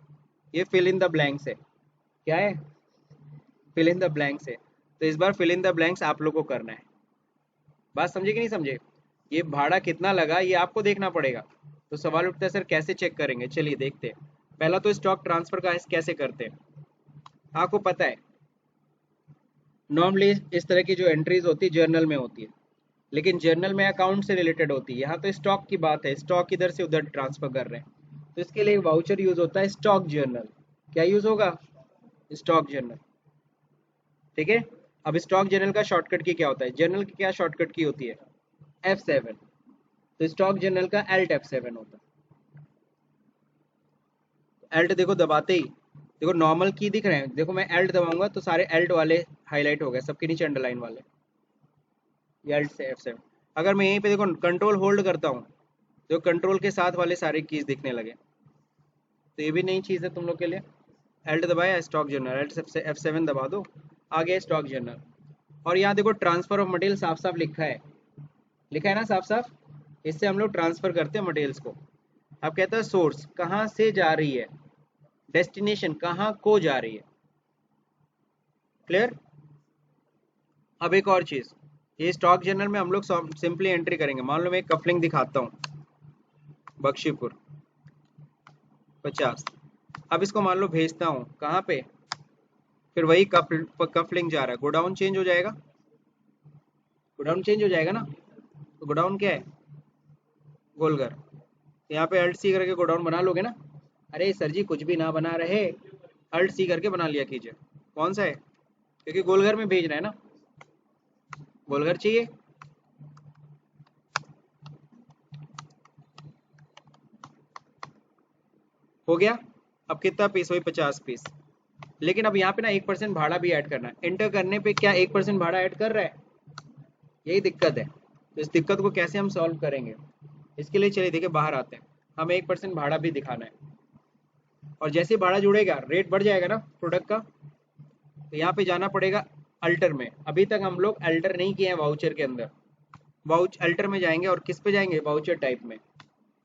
ये फिल इन द ब्लैंक्स है, क्या है, फिल इन द ब्लैंक्स है। तो इस बार फिल इन द ब्लैंक्स आप लोग को करना है। बात समझे कि नहीं समझे? ये भाड़ा कितना लगा ये आपको देखना पड़ेगा। तो सवाल उठता है सर कैसे चेक करेंगे, चलिए देखते हैं। पहला तो स्टॉक ट्रांसफर का कैसे करते हैं, आपको पता है नॉर्मली इस तरह की जो एंट्रीज होती है जर्नल में होती है, लेकिन जर्नल में अकाउंट से रिलेटेड होती है। यहाँ तो स्टॉक की बात है, स्टॉक इधर से उधर ट्रांसफर कर रहे हैं, तो इसके लिए वाउचर यूज होता है स्टॉक जर्नल। क्या यूज होगा? स्टॉक जर्नल, ठीक है। अब स्टॉक जर्नल का शॉर्टकट की क्या होता है, जर्नल की क्या शॉर्टकट की होती है, F7। तो स्टॉक जर्नल का Alt F7 होता है। Alt देखो दबाते ही, देखो नॉर्मल की दिख रहे हैं, देखो मैं Alt दबाऊंगा तो सारे Alt वाले हाईलाइट हो गए, सबके नीचे अंडरलाइन वाले, ये Alt से F7। अगर मैं यहीं पे देखो कंट्रोल होल्ड करता हूँ तो कंट्रोल के साथ वाले सारे कीज दिखने लगे, तो ये भी नई चीज़ है तुम लोग के लिए। Alt दबाया, स्टॉक जर्नल, Alt से F7 दबा दो, आ गया स्टॉक जर्नल। और यहाँ देखो ट्रांसफर ऑफ मटेरियल साफ साफ लिखा है, लिखा है ना साफ साफ, इससे हम लोग ट्रांसफर करते हैं मटेरियल्स को। अब कहता है सोर्स कहाँ से जा रही है, डेस्टिनेशन कहाँ को जा रही है, क्लियर। अब एक और चीज, ये स्टॉक जर्नल में हम लोग सिंपली एंट्री करेंगे। मान लो मैं एक कफलिंग दिखाता हूँ, बख्शीपुर 50। अब इसको मान लो भेजता हूँ कहाँ पे, फिर वही कफलिंग जा रहा है, गोडाउन चेंज हो जाएगा, गोडाउन चेंज हो जाएगा ना। तो गोडाउन क्या है, गोलघर। यहाँ पे अल्ट सी करके गोडाउन बना लोगे ना। अरे सर जी कुछ भी ना बना रहे, अल्ट सी करके बना लिया कीजिए। कौन सा है, क्योंकि गोलघर में भेज रहे हैं ना, गोलघर चाहिए। हो गया। अब कितना पीस, वही 50 पीस। लेकिन अब यहाँ पे ना 1% भाड़ा भी ऐड करना है, एंटर करने पे क्या 1% भाड़ा ऐड कर रहा है, यही दिक्कत है। तो इस दिक्कत को कैसे हम सॉल्व करेंगे, इसके लिए चलिए देखिए बाहर आते हैं। हमें 1% भाड़ा भी दिखाना है, और जैसे भाड़ा जुड़ेगा रेट बढ़ जाएगा ना प्रोडक्ट का, तो यहाँ पे जाना पड़ेगा अल्टर में। अभी तक हम लोग अल्टर नहीं किए हैं वाउचर के अंदर, वाउच अल्टर में जाएंगे और किस पे जाएंगे, वाउचर टाइप में।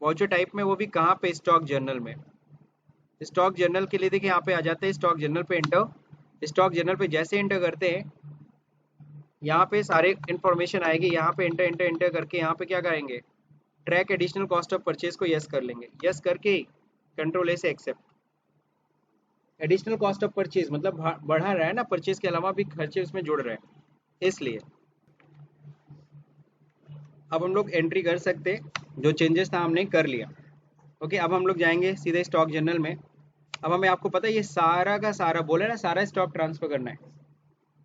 वाउचर टाइप में वो भी कहाँ पे, स्टॉक जर्नल में। स्टॉक जर्नल के लिए देखिए यहाँ पे आ जाते हैं, स्टॉक जर्नल पे इंटर। स्टॉक जर्नल पे जैसे इंटर करते हैं यहाँ पे सारे इन्फॉर्मेशन आएगी, यहाँ पे इंटर इंटर इंटर करके यहाँ पे क्या करेंगे, track additional cost of purchase को यस कर लेंगे, यस करके कंट्रोल ए से accept. Additional cost of purchase मतलब बढ़ा रहा है ना, परचेज के अलावा भी खर्चे उसमें जुड़ रहे हैं, इसलिए अब हम लोग एंट्री कर सकते हैं, जो चेंजेस था हमने कर लिया। ओके, अब हम लोग जाएंगे सीधे स्टॉक जर्नल में। अब हमें, आपको पता है ये सारा का सारा बोले ना, सारा स्टॉक ट्रांसफर करना है,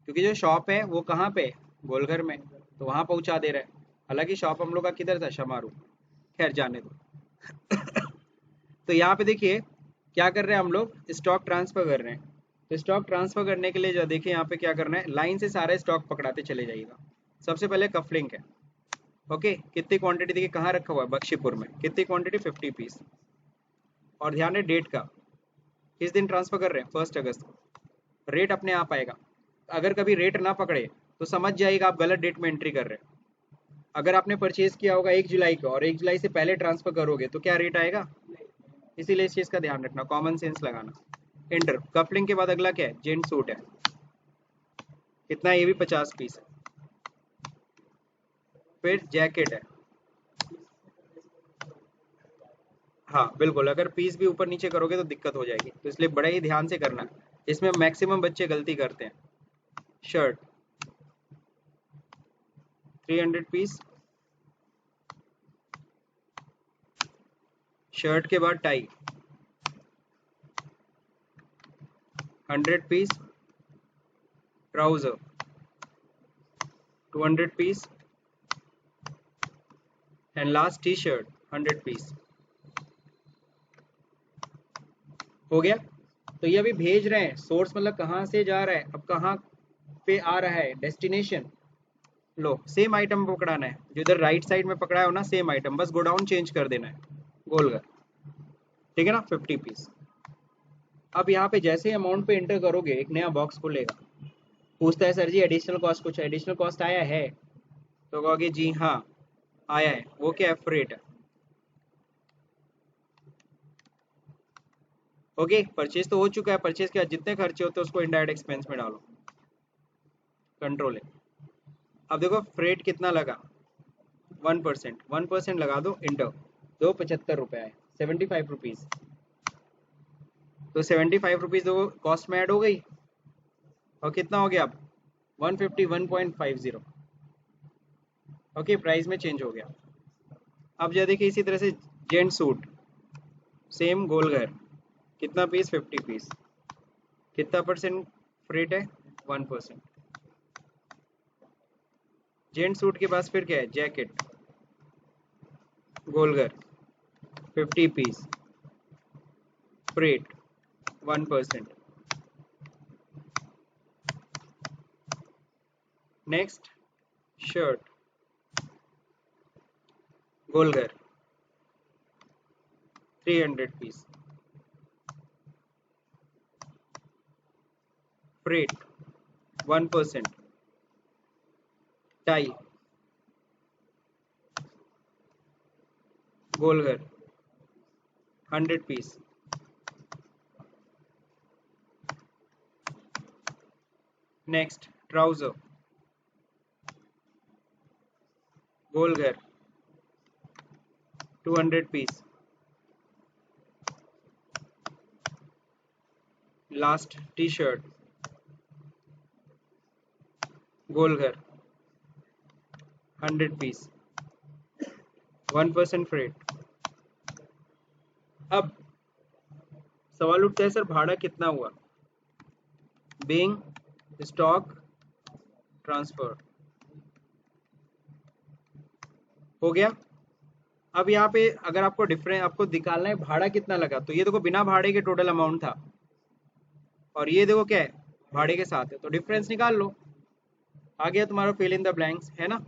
क्योंकि जो शॉप है वो कहाँ पे, गोलघर में, तो वहां पहुंचा दे रहा है। हालांकि शॉप हम लोग का किधर था, शमारू, खैर जाने दो। तो यहाँ पे देखिए क्या कर रहे हैं हम लोग, स्टॉक ट्रांसफर कर रहे हैं। तो स्टॉक ट्रांसफर करने के लिए जो देखिए यहाँ पे क्या करना है, लाइन से सारे स्टॉक पकड़ाते चले जाइएगा। सबसे पहले कफलिंग है, ओके, कितनी क्वांटिटी देखिए कहाँ रखा हुआ है, बख्शीपुर में। कितनी क्वांटिटी, 50 पीस। और ध्यान है डेट का, किस दिन ट्रांसफर कर रहे हैं, 1 अगस्त को। रेट अपने आप आएगा, अगर कभी रेट ना पकड़े तो समझ जाइएगा आप गलत डेट में एंट्री कर रहे हैं। अगर आपने परचेज किया होगा 1 जुलाई को और 1 जुलाई से पहले ट्रांसफर करोगे तो क्या रेट आएगा, इसीलिए इस चीज का ध्यान रखना, कॉमन सेंस लगाना। इंटर कफलिंग के बाद अगला क्या है, जेंट सूट है, कितना है, ये भी 50 पीस है। फिर जैकेट है, हाँ बिल्कुल, अगर पीस भी ऊपर नीचे करोगे तो दिक्कत हो जाएगी, तो इसलिए बड़ा ही ध्यान से करना। इसमें मैक्सिमम बच्चे गलती करते हैं। शर्ट 300 पीस, शर्ट के बाद tie 100 piece, trouser 200 piece, and last T shirt 100 piece. हो गया। तो ये अभी भेज रहे हैं, सोर्स मतलब कहाँ से जा रहा है, अब कहाँ पे आ रहा है, डेस्टिनेशन। लो सेम आइटम पकड़ाना है, जो इधर राइट साइड में पकड़ा है ना, सेम आइटम, बस गोडाउन चेंज कर देना है, गोलघर, ठीक है ना, 50 पीस। अब यहाँ पे जैसे अमाउंट पे एंटर करोगे एक नया बॉक्स खुलेगा, पूछता है सर जी एडिशनल कॉस्ट कुछ एडिशनल कॉस्ट आया है, तो कहोगे जी हाँ आया है, वो क्या है, फ्रेट है। ओके, परचेज तो हो चुका है, परचेज के बाद जितने खर्चे होते हैं उसको इनडायरेक्ट एक्सपेंस में डालो, कंट्रोल है। अब देखो फ्रेट कितना लगा, 1%, 1% लगा दो इंटर, दो 75 रुपये आए, 75 रुपीज़, तो 75 रुपीज़ तो कॉस्ट में ऐड हो गई, और कितना हो गया अब 151.50। ओके, प्राइस में चेंज हो गया। अब जो देखिए इसी तरह से जेंट सूट, सेम गोल घर, कितना पीस, 50 पीस, कितना परसेंट फ्रेट है, 1%। जेंट सूट के पास फिर क्या है, जैकेट गोल घर 50 पीस, फ्रेट 1%। नेक्स्ट शर्ट गोल घर 300 पीस, फ्रेट 1%। टाई गोल घर 100 पीस, नेक्स्ट ट्राउजर गोल घर 200 पीस, लास्ट टी शर्ट गोल घर 100 पीस, 1% फ्रेट। अब सवाल उठता है सर भाड़ा कितना हुआ, बीइंग स्टॉक ट्रांसफर हो गया। अब यहाँ पे अगर आपको डिफरेंस आपको निकालना है भाड़ा कितना लगा, तो ये देखो बिना भाड़े के टोटल अमाउंट था, और ये देखो क्या है भाड़े के साथ है, तो डिफरेंस निकाल लो, आ गया तुम्हारा फिल इन द ब्लैंक्स, है ना।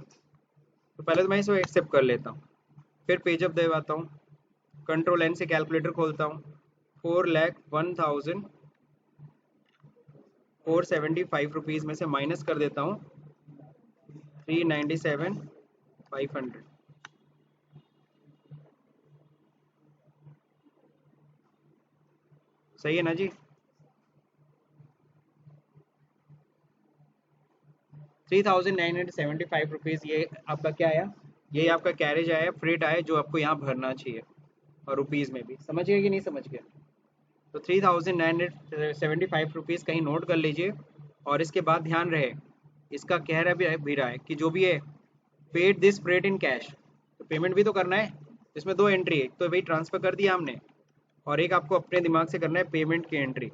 तो पहले तो मैं इसको एक्सेप्ट कर लेता हूँ, फिर पेजअप दबाता हूँ, कंट्रोल एन से कैलकुलेटर खोलता हूँ, 4,01,475 में से माइनस कर देता हूँ 397,500। सही है ना जी, 3,975 रुपीज़ ये आपका क्या आया, ये आपका कैरेज आया, फ्रेट आया जो आपको यहाँ भरना चाहिए, और रुपीज़ में भी, समझ गए कि नहीं समझ गए। तो 3,975 रुपीज़ कहीं नोट कर लीजिए, और इसके बाद ध्यान रहे इसका कह रहा भी रहा है कि जो भी है paid this freight in cash, तो पेमेंट भी तो करना है, इसमें दो एंट्री है, तो भाई ट्रांसफ़र कर दिया हमने, और एक आपको अपने दिमाग से करना है पेमेंट की एंट्री।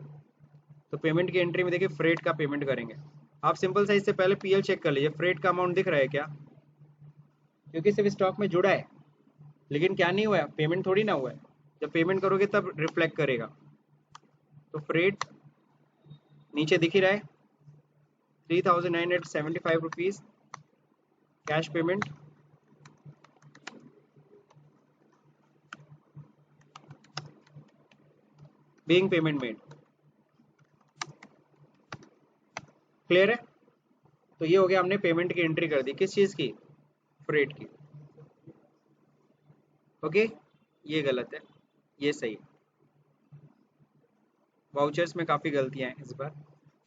तो पेमेंट की एंट्री में देखिए फ्रेट का पेमेंट करेंगे, आप सिंपल सा इससे पहले पीएल चेक कर लीजिए, फ्रेट का अमाउंट दिख रहा है क्या, क्योंकि सिर्फ स्टॉक में जुड़ा है, लेकिन क्या नहीं हुआ है, पेमेंट थोड़ी ना हुआ है, जब पेमेंट करोगे तब रिफ्लेक्ट करेगा। तो फ्रेट नीचे दिख ही रहा है 3,975 rupees cash payment, being payment made, clear है। तो ये हो गया, हमने पेमेंट की एंट्री कर दी, किस चीज़ की, फ्रेट की। ओके, ये गलत है, ये सही है, वाउचर्स में काफ़ी गलतियां हैं इस बार।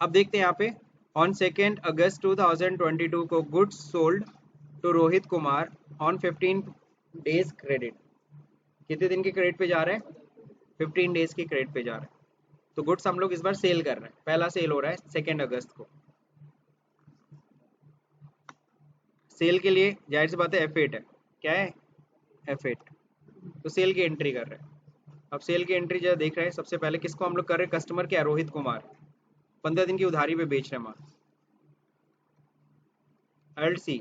अब देखते हैं यहाँ पे, ऑन 2 अगस्त 2022 को goods sold to Rohit Kumar on 15 days credit, कितने दिन के क्रेडिट पे जा रहा है, 15 डेज के क्रेडिट पे जा रहा है। तो गुड्स हम लोग इस बार सेल कर रहे हैं, पहला सेल हो रहा है 2 अगस्त को, सेल के लिए जाहिर सी बात है F8 है, क्या है F8, तो सेल की एंट्री कर रहे हैं। अब सेल की एंट्री जब देख रहे हैं, सबसे पहले किसको हम लोग कर रहे हैं, कस्टमर क्या, रोहित कुमार, 15 दिन की उधारी पे बेच रहे हैं माल, LC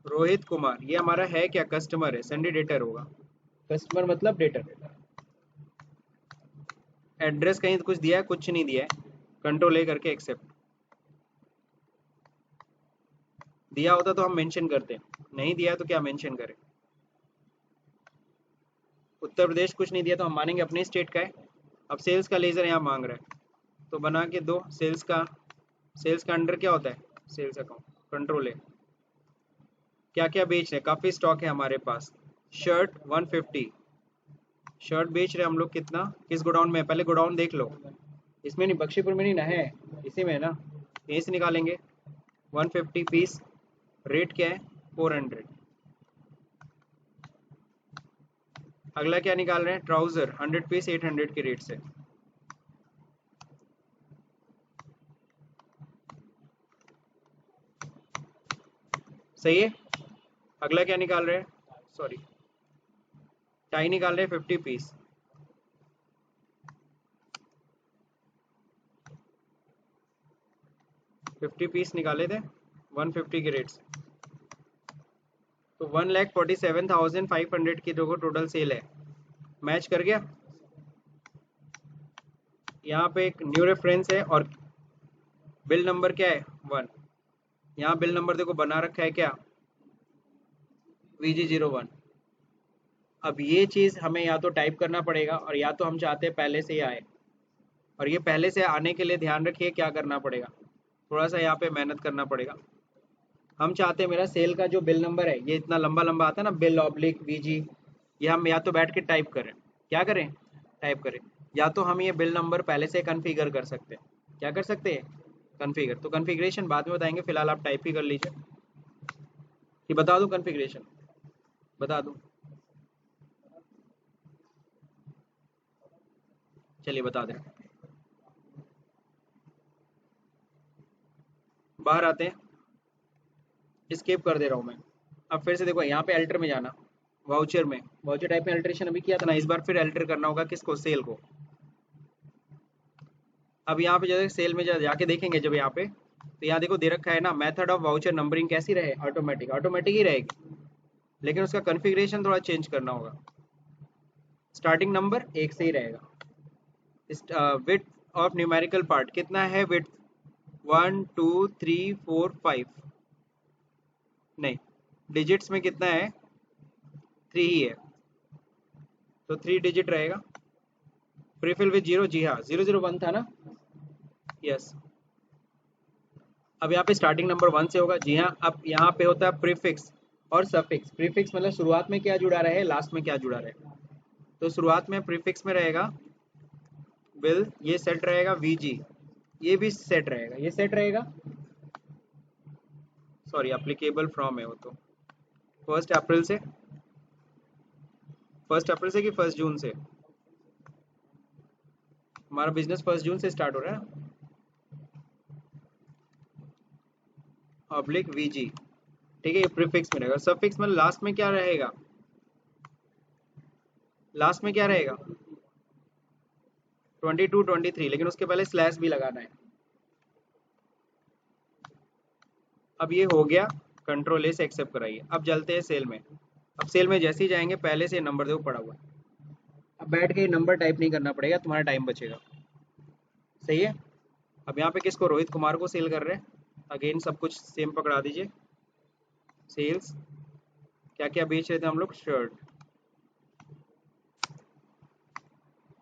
रोहित कुमार, ये हमारा है क्या, कस्टमर है, संडे डेटर होगा, कस्टमर मतलब डेटर। एड्रेस कहीं कुछ दिया है, कुछ नहीं दिया है, कंट्रोल ए करके एक्सेप्ट, दिया होता तो हम मेंशन करते, नहीं दिया तो क्या मेंशन करें, उत्तर प्रदेश कुछ नहीं दिया तो हम मानेंगे अपने स्टेट का है। अब सेल्स का लेजर यहाँ मांग रहा है, तो बना के दो सेल्स का सेल्स का अंडर क्या होता है? सेल्स अकाउंट, कंट्रोल है। क्या क्या बेच रहे हैं? काफी स्टॉक है हमारे पास। शर्ट 150, शर्ट बेच रहे हैं हम लोग। कितना? किस गोडाउन में है? पहले गोडाउन देख लो। इसमें नहीं, बख्शीपुर में नहीं ना है, इसी में है ना, यहीं से निकालेंगे। 150 पीस, रेट क्या है? 400। अगला क्या निकाल रहे हैं? ट्राउजर 100 पीस 800 के रेट से। सही है। अगला क्या निकाल रहे हैं? सॉरी, टाई निकाल रहे हैं 50 पीस। फिफ्टी पीस निकाले थे 150 के रेट से, तो 1,47,500 की जो टोटल सेल है। मैच कर गया। यहाँ पे एक न्यू रेफरेंस है और बिल नंबर क्या है? 1। यहाँ बिल नंबर देखो बना रखा है क्या? VG01। अब ये चीज़ हमें या तो टाइप करना पड़ेगा और या तो हम चाहते हैं पहले से ही आए। और ये पहले से आने के लिए ध्यान रखिए क्या करना पड़ेगा, थोड़ा सा यहाँ पे मेहनत करना पड़ेगा। हम चाहते हैं मेरा सेल का जो बिल नंबर है, ये इतना लंबा लंबा आता है ना, बिल ऑब्लिक VG, ये हम या तो बैठ के टाइप करें, क्या करें? टाइप करें। या तो हम ये बिल नंबर पहले से कन्फिगर कर सकते हैं। क्या कर सकते हैं? कन्फिगर। तो कन्फिग्रेशन बाद में बताएंगे, फिलहाल आप टाइप ही कर लीजिए। कि बता दूं कन्फिग्रेशन? बता दूं? चलिए बता दें। बाहर आते हैं, स्केप कर दे रहा हूँ मैं। अब फिर से देखो यहाँ पे अल्टर में जाना, वाउचर में, वाउचर टाइप में अल्टरेशन अभी किया था ना, इस बार फिर अल्टर करना होगा किसको? सेल को। अब यहाँ पे जैसे सेल में जाके देखेंगे जब यहाँ पे, तो यहाँ देखो दे रखा है ना, मेथड ऑफ वाउचर नंबरिंग कैसी रहे? ऑटोमेटिक। ऑटोमेटिक ही रहेगी, लेकिन उसका कन्फिग्रेशन थोड़ा चेंज करना होगा। स्टार्टिंग नंबर एक से ही रहेगा। विड्थ ऑफ न्यूमेरिकल पार्ट कितना है? विड्थ 1 2 3 4 5, नहीं, डिजिट्स में कितना है? 3 ही है, तो 3 डिजिट रहेगा। प्रीफिल विद 0, जी हाँ, 001 था ना, यस। अब यहाँ पे स्टार्टिंग नंबर 1 से होगा, जी हाँ। अब यहाँ पे होता है प्रीफिक्स और सफिक्स। प्रीफिक्स मतलब शुरुआत में क्या जुड़ा रहे, लास्ट में क्या जुड़ा रहे। तो शुरुआत में प्रीफिक्स में रहेगा बिल, ये सेट रहेगा VG, ये भी सेट रहेगा, ये सेट रहेगा। सॉरी, एप्लीकेबल फ्रॉम है वो तो 1 अप्रैल से, 1 अप्रैल से कि 1 जून से? हमारा बिजनेस 1 जून से स्टार्ट हो रहा है। ऑब्लिक VG, ठीक है, ये प्रीफिक्स में रहेगा। सफिक्स में लास्ट में क्या रहेगा? लास्ट में क्या रहेगा? 22 23, लेकिन उसके पहले स्लैश भी लगाना है। अब ये हो गया, कंट्रोल ए से एक्सेप्ट कराइए। अब चलते हैं सेल में। अब सेल में जैसे ही जाएंगे, पहले से नंबर देखो पड़ा हुआ है। अब बैठ के नंबर टाइप नहीं करना पड़ेगा, तुम्हारा टाइम बचेगा। सही है। अब यहाँ पे किसको? रोहित कुमार को सेल कर रहे हैं। अगेन सब कुछ सेम पकड़ा दीजिए। सेल्स क्या क्या बेच रहे थे हम लोग? शर्ट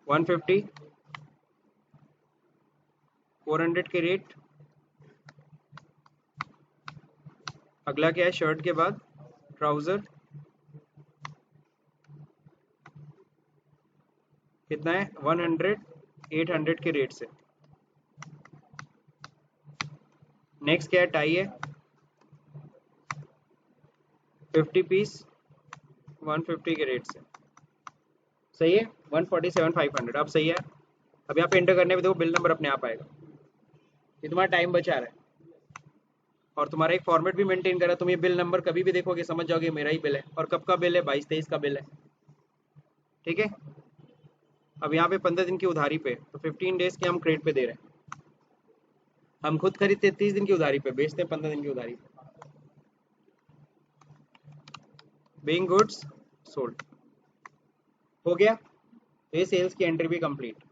150, 400 के रेट। अगला क्या है? शर्ट के बाद ट्राउजर कितना है? 100, 800 के रेट से। नेक्स्ट क्या है? टाई है 50 पीस 150 के रेट से। सही है। 147,500, अब सही है। अब यहाँ पे एंटर करने पे देखो बिल नंबर अपने आप आएगा। ये तुम्हारा टाइम बचा रहा है और तुम्हारा एक फॉर्मेट भी मेंटेन करा। तुम ये बिल नंबर कभी भी देखोगे समझ जाओगे मेरा ही बिल है। और कब का बिल है? 22-23 का बिल है, ठीक है। अब यहाँ पे 15 दिन की उधारी पे, तो 15 डेज के हम क्रेडिट पे दे रहे हैं। हम खुद खरीदते 30 दिन की उधारी पे, बेचते हैं 15 दिन की उधारी पे। बीइंग गुड्स सोल्ड हो गया। तो ये सेल्स की एंट्री भी कंप्लीट।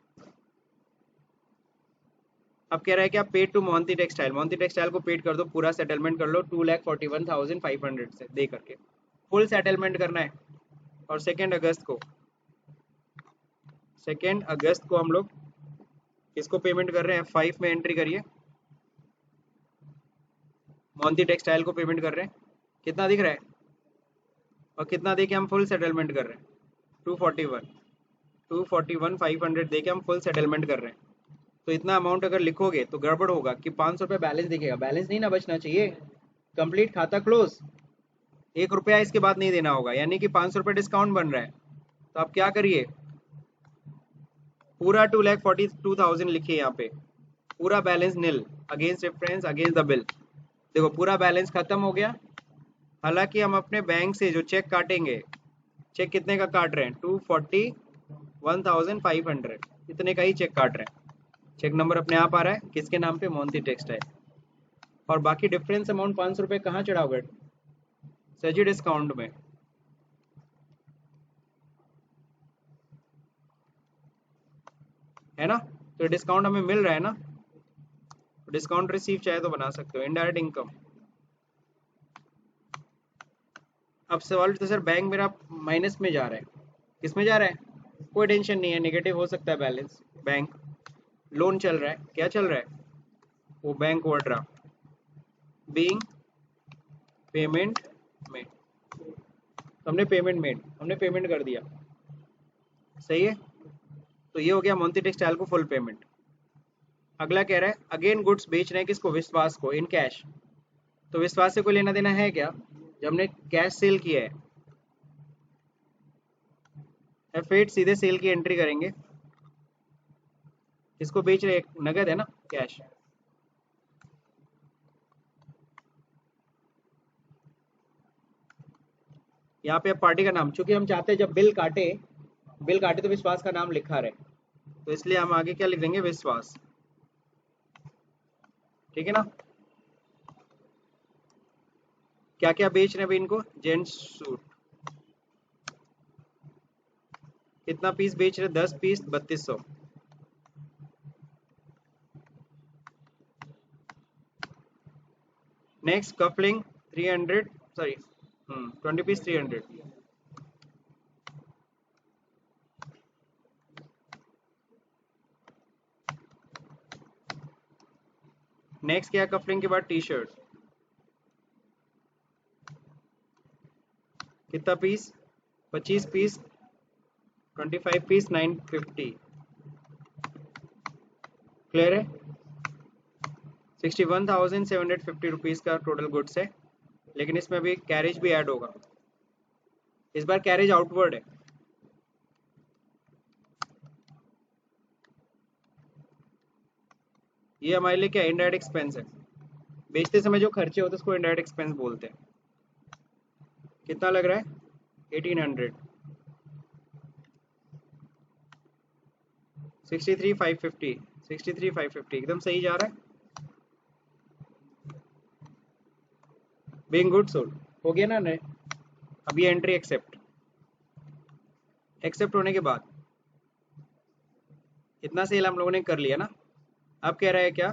अब कह रहा है कि आप paid to Mohanty textile, Mohanty textile को पेड कर दो, पूरा सेटलमेंट कर लो 2,41,500 से दे करके। फुल सेटलमेंट करना है। और 2 अगस्त को, 2 अगस्त को हम लोग किसको पेमेंट कर रहे हैं? 5 में एंट्री करिए। मोंटी टेक्सटाइल को पेमेंट कर रहे हैं, कितना दिख रहा है, और कितना दे के हम फुल सेटलमेंट कर रहे हैं, 241 500 दे के हम फुल सेटलमेंट कर रहे हैं। तो इतना अमाउंट अगर लिखोगे तो गड़बड़ होगा कि 500 रुपये बैलेंस दिखेगा, बैलेंस नहीं ना बचना चाहिए, कंप्लीट खाता क्लोज, 1 रुपया इसके बाद नहीं देना होगा, यानी कि 500 रुपये डिस्काउंट बन रहा है। तो आप क्या करिए, पूरा 2,42,000 लिखिए यहाँ पे, पूरा balance nil, against reference against the bill. देखो पूरा बैलेंस खत्म हो गया। हालांकि हम अपने बैंक से जो चेक काटेंगे, चेक कितने का काट रहे हैं, 241,500, इतने का ही चेक काट रहे हैं। चेक नंबर अपने आप आ रहा है, किसके नाम पे, मोंटी टेक्सटाइल। और बाकी डिफरेंस अमाउंट 500 रुपये कहाँ चढ़ाओगे, सर जी डिस्काउंट में। है ना, तो डिस्काउंट हमें मिल रहा है ना, डिस्काउंट रिसीव चाहे तो बना सकते हो, इनडायरेक्ट इनकम। अब सवाल तो सर बैंक मेरा माइनस में जा रहा है, किस में जा रहा है, कोई टेंशन नहीं है, नेगेटिव हो सकता है बैलेंस, बैंक लोन चल रहा है, क्या चल रहा है, वो bank overdraft being payment made, हमने पेमेंट मेड, हमने पेमेंट कर दिया, सही है। तो ये हो गया मोंटी टेक्सटाइल को फुल पेमेंट। अगला कह रहा है अगेन गुड्स बेच रहे हैं किसको, विश्वास को, इन कैश। तो विश्वास से कोई लेना देना है क्या, जब हमने कैश सेल किया है, F8 सीधे सेल की एंट्री करेंगे, किसको बेच रहे हैं, नगद है ना, कैश। यहाँ पे अब पार्टी का नाम, चूंकि हम चाहते हैं जब बिल काटे तो विश्वास का नाम लिखा रहे, तो इसलिए हम आगे क्या लिख देंगे, विश्वास, ठीक है ना। क्या क्या बेच रहे हैं भाई इनको, जेंट्स सूट, कितना पीस बेच रहे हैं, 10 piece 3200। Next coupling 300, sorry 20 piece 300। Next क्या कपलिंग के बाद, टी शर्ट, कितना पीस, 25 पीस 25 पीस 950, क्लियर है। 61,750 रुपीज़ का टोटल गुड्स है, लेकिन इसमें भी कैरेज भी ऐड होगा, इस बार कैरेज आउटवर्ड है। ये हमारे लिए क्या, इनडायरेक्ट एक्सपेंस है, बेचते समय जो खर्चे होते हैं उसको इनडायरेक्ट एक्सपेंस बोलते हैं। कितना लग रहा है, 1800, 63,550, 63,550 एकदम सही जा रहा है। बीइंग गुड सोल्ड हो गया ना, नहीं अब ये एंट्री एक्सेप्ट होने के बाद इतना सेल हम लोगों ने कर लिया ना। अब कह रहा है क्या,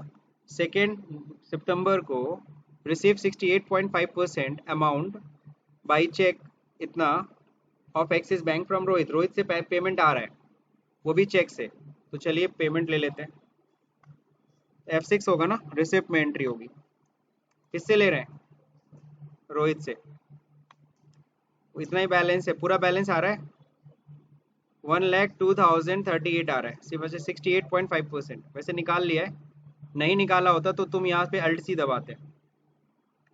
2 सितंबर को रिसीव 68.5% अमाउंट बाई चेक, इतना of axis bank from Rohit, Rohit से पेमेंट आ रहा है, वो भी चेक से। तो चलिए पेमेंट ले लेते हैं, F6 होगा ना, रिसिप्ट में एंट्री होगी, किससे ले रहे हैं, रोहित से, इतना ही बैलेंस है, पूरा बैलेंस आ रहा है 1,02,038 आ रहा है, सिर्फ वैसे 68.5%, वैसे निकाल लिया है, नहीं निकाला होता तो तुम यहाँ पे अल्ट सी दबाते,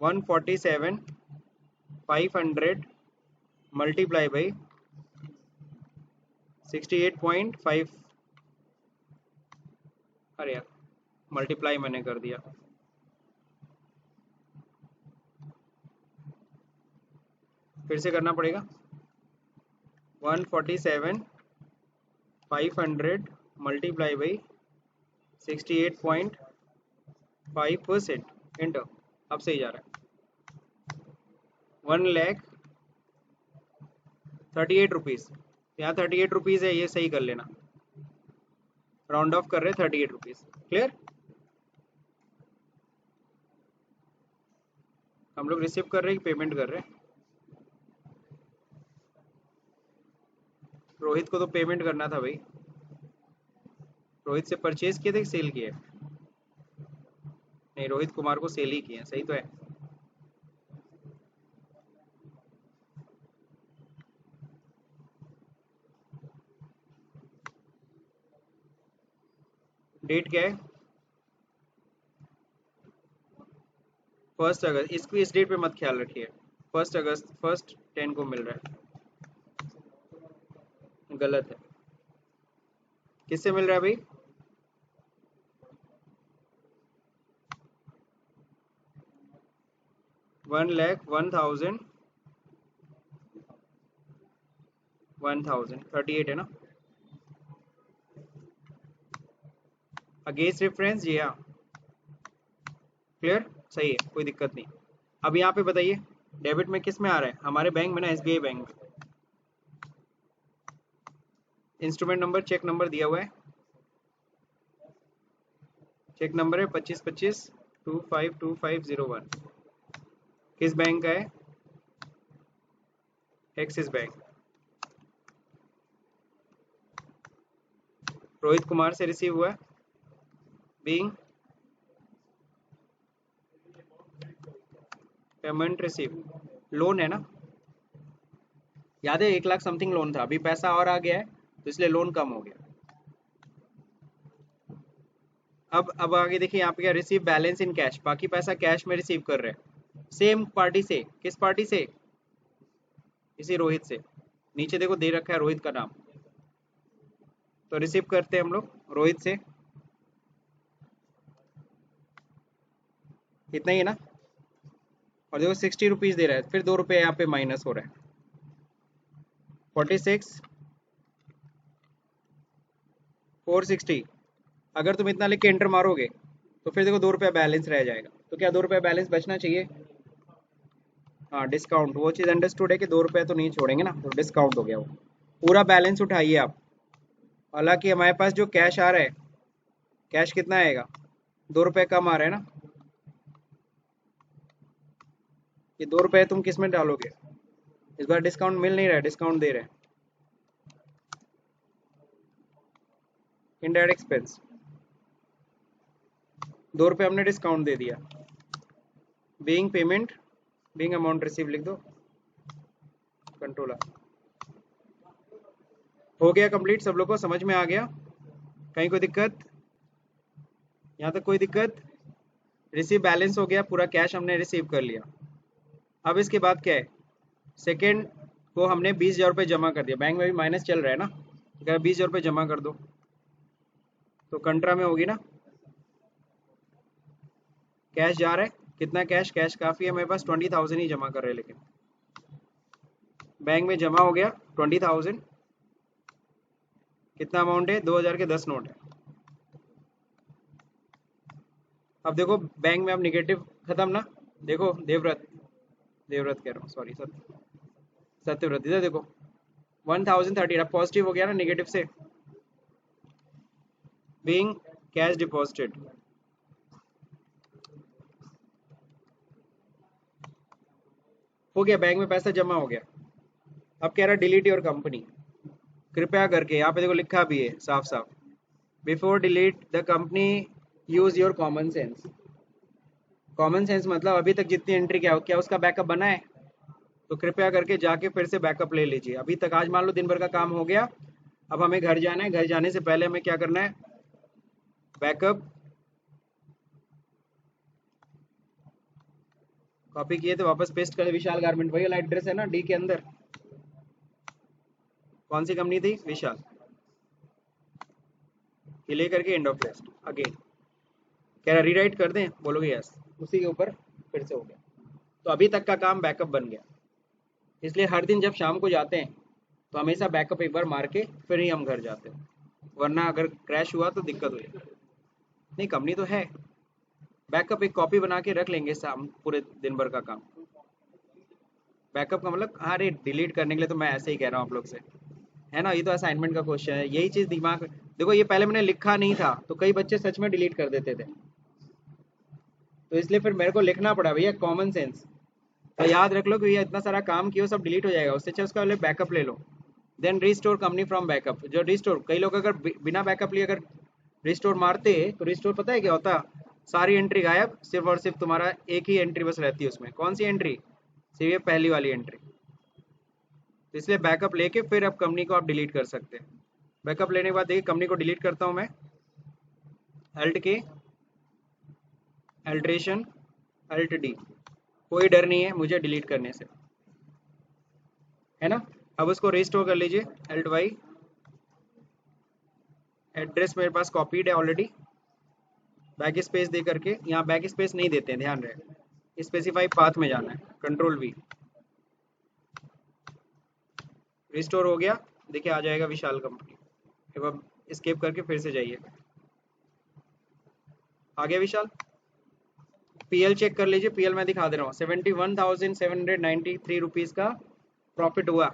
147,500 मल्टीप्लाई बाई 68.5, अरे यार मल्टीप्लाई मैंने कर दिया, फिर से करना पड़ेगा, 147,500 मल्टीप्लाई बाई 68.5%, इंटर, अब सही जा रहा है, 1,38,000 रुपीज़, यहाँ 38 रुपीज़ है, ये सही कर लेना, राउंड ऑफ कर रहे हैं 38 रुपीज़, क्लियर। हम लोग रिसीव कर रहे हैं, पेमेंट कर रहे हैं, रोहित को तो पेमेंट करना था भाई, रोहित से परचेज किए थे, सेल किए, नहीं रोहित कुमार को सेल ही किए, सही तो है। डेट क्या है? 1 अगस्त। इसको इस डेट पे मत ख्याल रखिए। 1 अगस्त, 1/10 को मिल रहा है, गलत है। किससे मिल रहा है भाई? वन लैख 1038 है ना? अगेंस्ट रेफरेंस, जी हाँ, क्लियर, सही है, कोई दिक्कत नहीं। अब यहाँ पे बताइए डेबिट में किस में आ रहा है? हमारे बैंक में ना, SBI bank. Instrument number, cheque number दिया हुआ है। चेक नंबर है 2525252501। किस बैंक का है? Axis bank. रोहित कुमार से रिसीव हुआ है। बीइंग पेमेंट रिसीव, लोन है ना? याद है 1 लाख समथिंग लोन था, अभी पैसा और आ गया है तो इसलिए लोन कम हो गया। अब आगे देखिए यहाँ पे क्या, रिसीव बैलेंस इन कैश, बाकी पैसा कैश में रिसीव कर रहे हैं सेम पार्टी से। किस पार्टी से? इसी रोहित से। नीचे देखो दे रखा है रोहित का नाम, तो रिसीव करते हैं हम लोग रोहित से। इतना ही है ना? और देखो 60 रुपीज दे रहा है, फिर 2 रुपये यहाँ पे माइनस हो रहा है। 46 460। अगर तुम इतना लिख के एंटर मारोगे तो फिर देखो 2 रुपया बैलेंस रह जाएगा। तो क्या 2 रुपया बैलेंस बचना चाहिए? हाँ, डिस्काउंट, वो चीज़ अंडरस्टूड है कि 2 रुपये तो नहीं छोड़ेंगे ना, तो डिस्काउंट हो गया वो। पूरा बैलेंस उठाइए आप। हालांकि हमारे पास जो कैश आ रहा है, कैश कितना आएगा? 2 रुपये कम आ रहा है ना? ये 2 रुपये तुम किस में डालोगे? इस बार डिस्काउंट मिल नहीं रहा है, डिस्काउंट दे रहे हैं। इनडायरेक्ट एक्सपेंस, 2 रुपये हमने डिस्काउंट दे दिया। Being payment, being amount receive लिख दो, कंट्रोल हो गया कंप्लीट। सब लोग को समझ में आ गया? कहीं कोई दिक्कत? यहाँ तक कोई दिक्कत? रिसीव बैलेंस हो गया, पूरा कैश हमने रिसीव कर लिया। अब इसके बाद क्या है? सेकेंड को हमने 20,000 रुपये जमा कर दिया, बैंक में भी माइनस चल रहा है ना, अगर 20,000 रुपये जमा कर दो तो कंट्रा में होगी ना। कैश जा रहा है, कितना कैश? कैश काफ़ी है मेरे पास, 20,000 ही जमा कर रहे हैं, लेकिन बैंक में जमा हो गया 20,000। कितना अमाउंट है? 2,000 के 10 नोट है। अब देखो बैंक में अब निगेटिव खत्म ना। देखो देवव्रत, देवव्रत कह रहा हूँ, सॉरी सर, सत्यव्रत, इधर देखो 1030 अब पॉजिटिव हो गया ना निगेटिव से। बीइंग कैश डिपॉजिटेड, हो गया, बैंक में पैसा जमा हो गया। अब कह रहा है डिलीट योर कंपनी, कृपया करके यहाँ पे देखो लिखा भी है साफ साफ, before delete the company use your common sense. Common sense मतलब अभी तक जितनी एंट्री क्या उसका बैकअप बना है, तो कृपया करके जाके फिर से बैकअप ले लीजिए। अभी तक आज मान लो दिन भर का काम हो गया, अब हमें घर जाना है, घर जाने से पहले हमें क्या करना है? बैकअप कॉपी किए थे वापस पेस्ट कर। विशाल गारमेंट, वही वाला एड्रेस है ना डी के अंदर? कौन सी कंपनी थी? विशाल। ये लेकर के एंड ऑफ लिस्ट अगेन कह रहा रीराइट कर दें, बोलोगे यस, उसी के ऊपर फिर से हो गया। तो अभी तक का काम बैकअप बन गया, इसलिए हर दिन जब शाम को जाते हैं तो हमेशा बैकअप एक बार मार के फिर ही हम घर जाते हैं, वरना अगर क्रैश हुआ तो दिक्कत हुई। नहीं, कंपनी तो है, बैकअप एक कॉपी बना के रख लेंगे शाम पूरे दिन भर का काम। बैकअप का मतलब, अरे डिलीट करने के लिए तो मैं ऐसे ही कह रहा हूँ आप लोग से, है ना, ये तो असाइनमेंट का क्वेश्चन है, यही चीज़ दिमाग। देखो ये पहले मैंने लिखा नहीं था तो कई बच्चे सच में डिलीट कर देते थे, तो इसलिए फिर मेरे को लिखना पड़ा भैया, कॉमन सेंस। तो याद रख लो कि भैया इतना सारा काम किया सब डिलीट हो जाएगा, उससे अच्छा उसका पहले बैकअप ले लो, then restore company from backup. जो रिस्टोर, कई लोग अगर बिना बैकअप लिए अगर रिस्टोर मारते तो रिस्टोर पता है क्या होता? सारी एंट्री गायब, सिर्फ और सिर्फ तुम्हारा एक ही एंट्री बस रहती है उसमें। कौन सी एंट्री? सिर्फ ये पहली वाली एंट्री। तो इसलिए बैकअप लेके फिर अब कंपनी को आप डिलीट कर सकते हैं। बैकअप लेने के बाद देखिए कंपनी को डिलीट करता हूँ मैं, अल्ट के, अल्ट्रेशन, अल्ट डी। कोई डर नहीं है मुझे डिलीट करने से, है ना। अब उसको रिस्टोर कर लीजिए, अल्ट वाई। एड्रेस मेरे पास कॉपीड है ऑलरेडी, बैक स्पेस दे करके, यहाँ बैक स्पेस नहीं देते हैं, ध्यान रहे, स्पेसिफाई पाथ में जाना है, कंट्रोल वी। रिस्टोर हो गया, देखिए आ जाएगा विशाल कंपनी। एक बार स्केप करके फिर से जाइए, आ गया विशाल। पीएल चेक कर लीजिए, पीएल मैं दिखा दे रहा हूँ, 71,793 रुपीज़ का प्रॉफिट हुआ।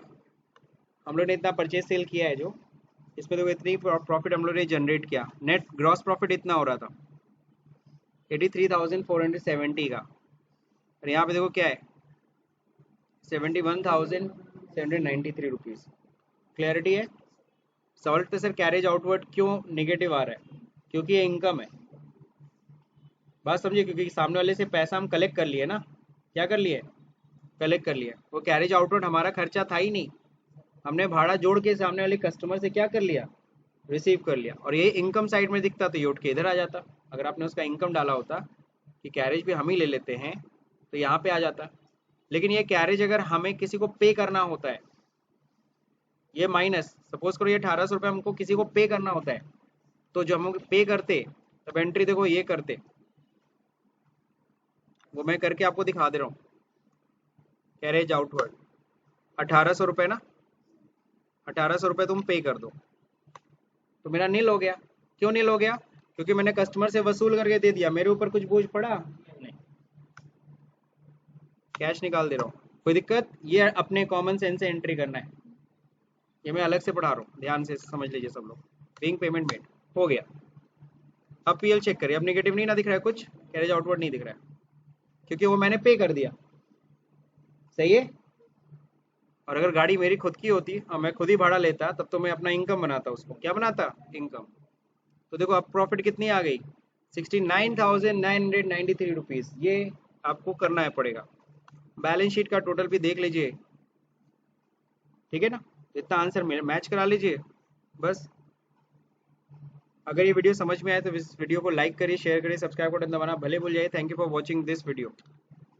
हम लोग ने इतना परचेज सेल किया है जो, इसमें तो इतनी प्रॉफिट हम लोग ने जनरेट किया। नेट ग्रॉस प्रॉफिट इतना हो रहा था 83,470 का, और यहाँ पे देखो क्या है 71,793 रुपीज़। क्लैरिटी है। सॉल्व पे सर कैरेज आउटवर्ड क्यों नेगेटिव आ रहा है, क्योंकि ये इनकम है, बात समझिए, क्योंकि सामने वाले से पैसा हम कलेक्ट कर लिए ना, क्या कर लिए, कलेक्ट कर लिए। वो कैरेज आउटवर्ड हमारा खर्चा था ही नहीं, हमने भाड़ा जोड़ के सामने वाले कस्टमर से क्या कर लिया, रिसीव कर लिया। और ये इनकम साइड में दिखता तो ये उठ के इधर आ जाता, अगर आपने उसका इनकम डाला होता कि कैरेज भी हम ही ले लेते हैं तो यहाँ पे आ जाता। लेकिन ये कैरेज अगर हमें किसी को पे करना होता है, ये माइनस, सपोज करो ये 1800 रुपये हमको किसी को पे करना होता है, तो जब हम पे करते तब एंट्री देखो ये करते, वो मैं करके आपको दिखा दे रहा हूँ। कैरेज आउटवर्ड 1800 रुपये ना, 1800 रुपये तुम पे कर दो, तो मेरा नील हो गया। क्यों नील हो गया, क्योंकि मैंने कस्टमर से वसूल करके दे दिया, मेरे ऊपर कुछ बोझ पड़ा नहीं, कैश निकाल दे रहा हूँ, कोई दिक्कत। ये अपने कॉमन सेंस से एंट्री करना है, ये मैं अलग से पढ़ा रहा हूँ, ध्यान से समझ लीजिए सब लोग। बिंग पेमेंट मेड हो गया। अब पीएल चेक करिए, अब नेगेटिव नहीं ना दिख रहा है कुछ, कैरेज आउटवर्ड नहीं दिख रहा है, क्योंकि वो मैंने पे कर दिया, सही है। और अगर गाड़ी मेरी खुद की होती और मैं खुद ही भाड़ा लेता, तब तो मैं अपना इनकम बनाता, उसको क्या बनाता, इनकम। तो देखो अब प्रॉफिट कितनी आ गई, 69,993 रुपीज़। ये आपको करना है पड़ेगा। बैलेंस शीट का टोटल भी देख लीजिए, ठीक है ना, इतना आंसर मैच करा लीजिए बस। अगर ये वीडियो समझ में आए तो इस वीडियो को लाइक करिए, शेयर करिए, सब्सक्राइब बटन दबाना भले भूल जाइए। Thank you for watching this video.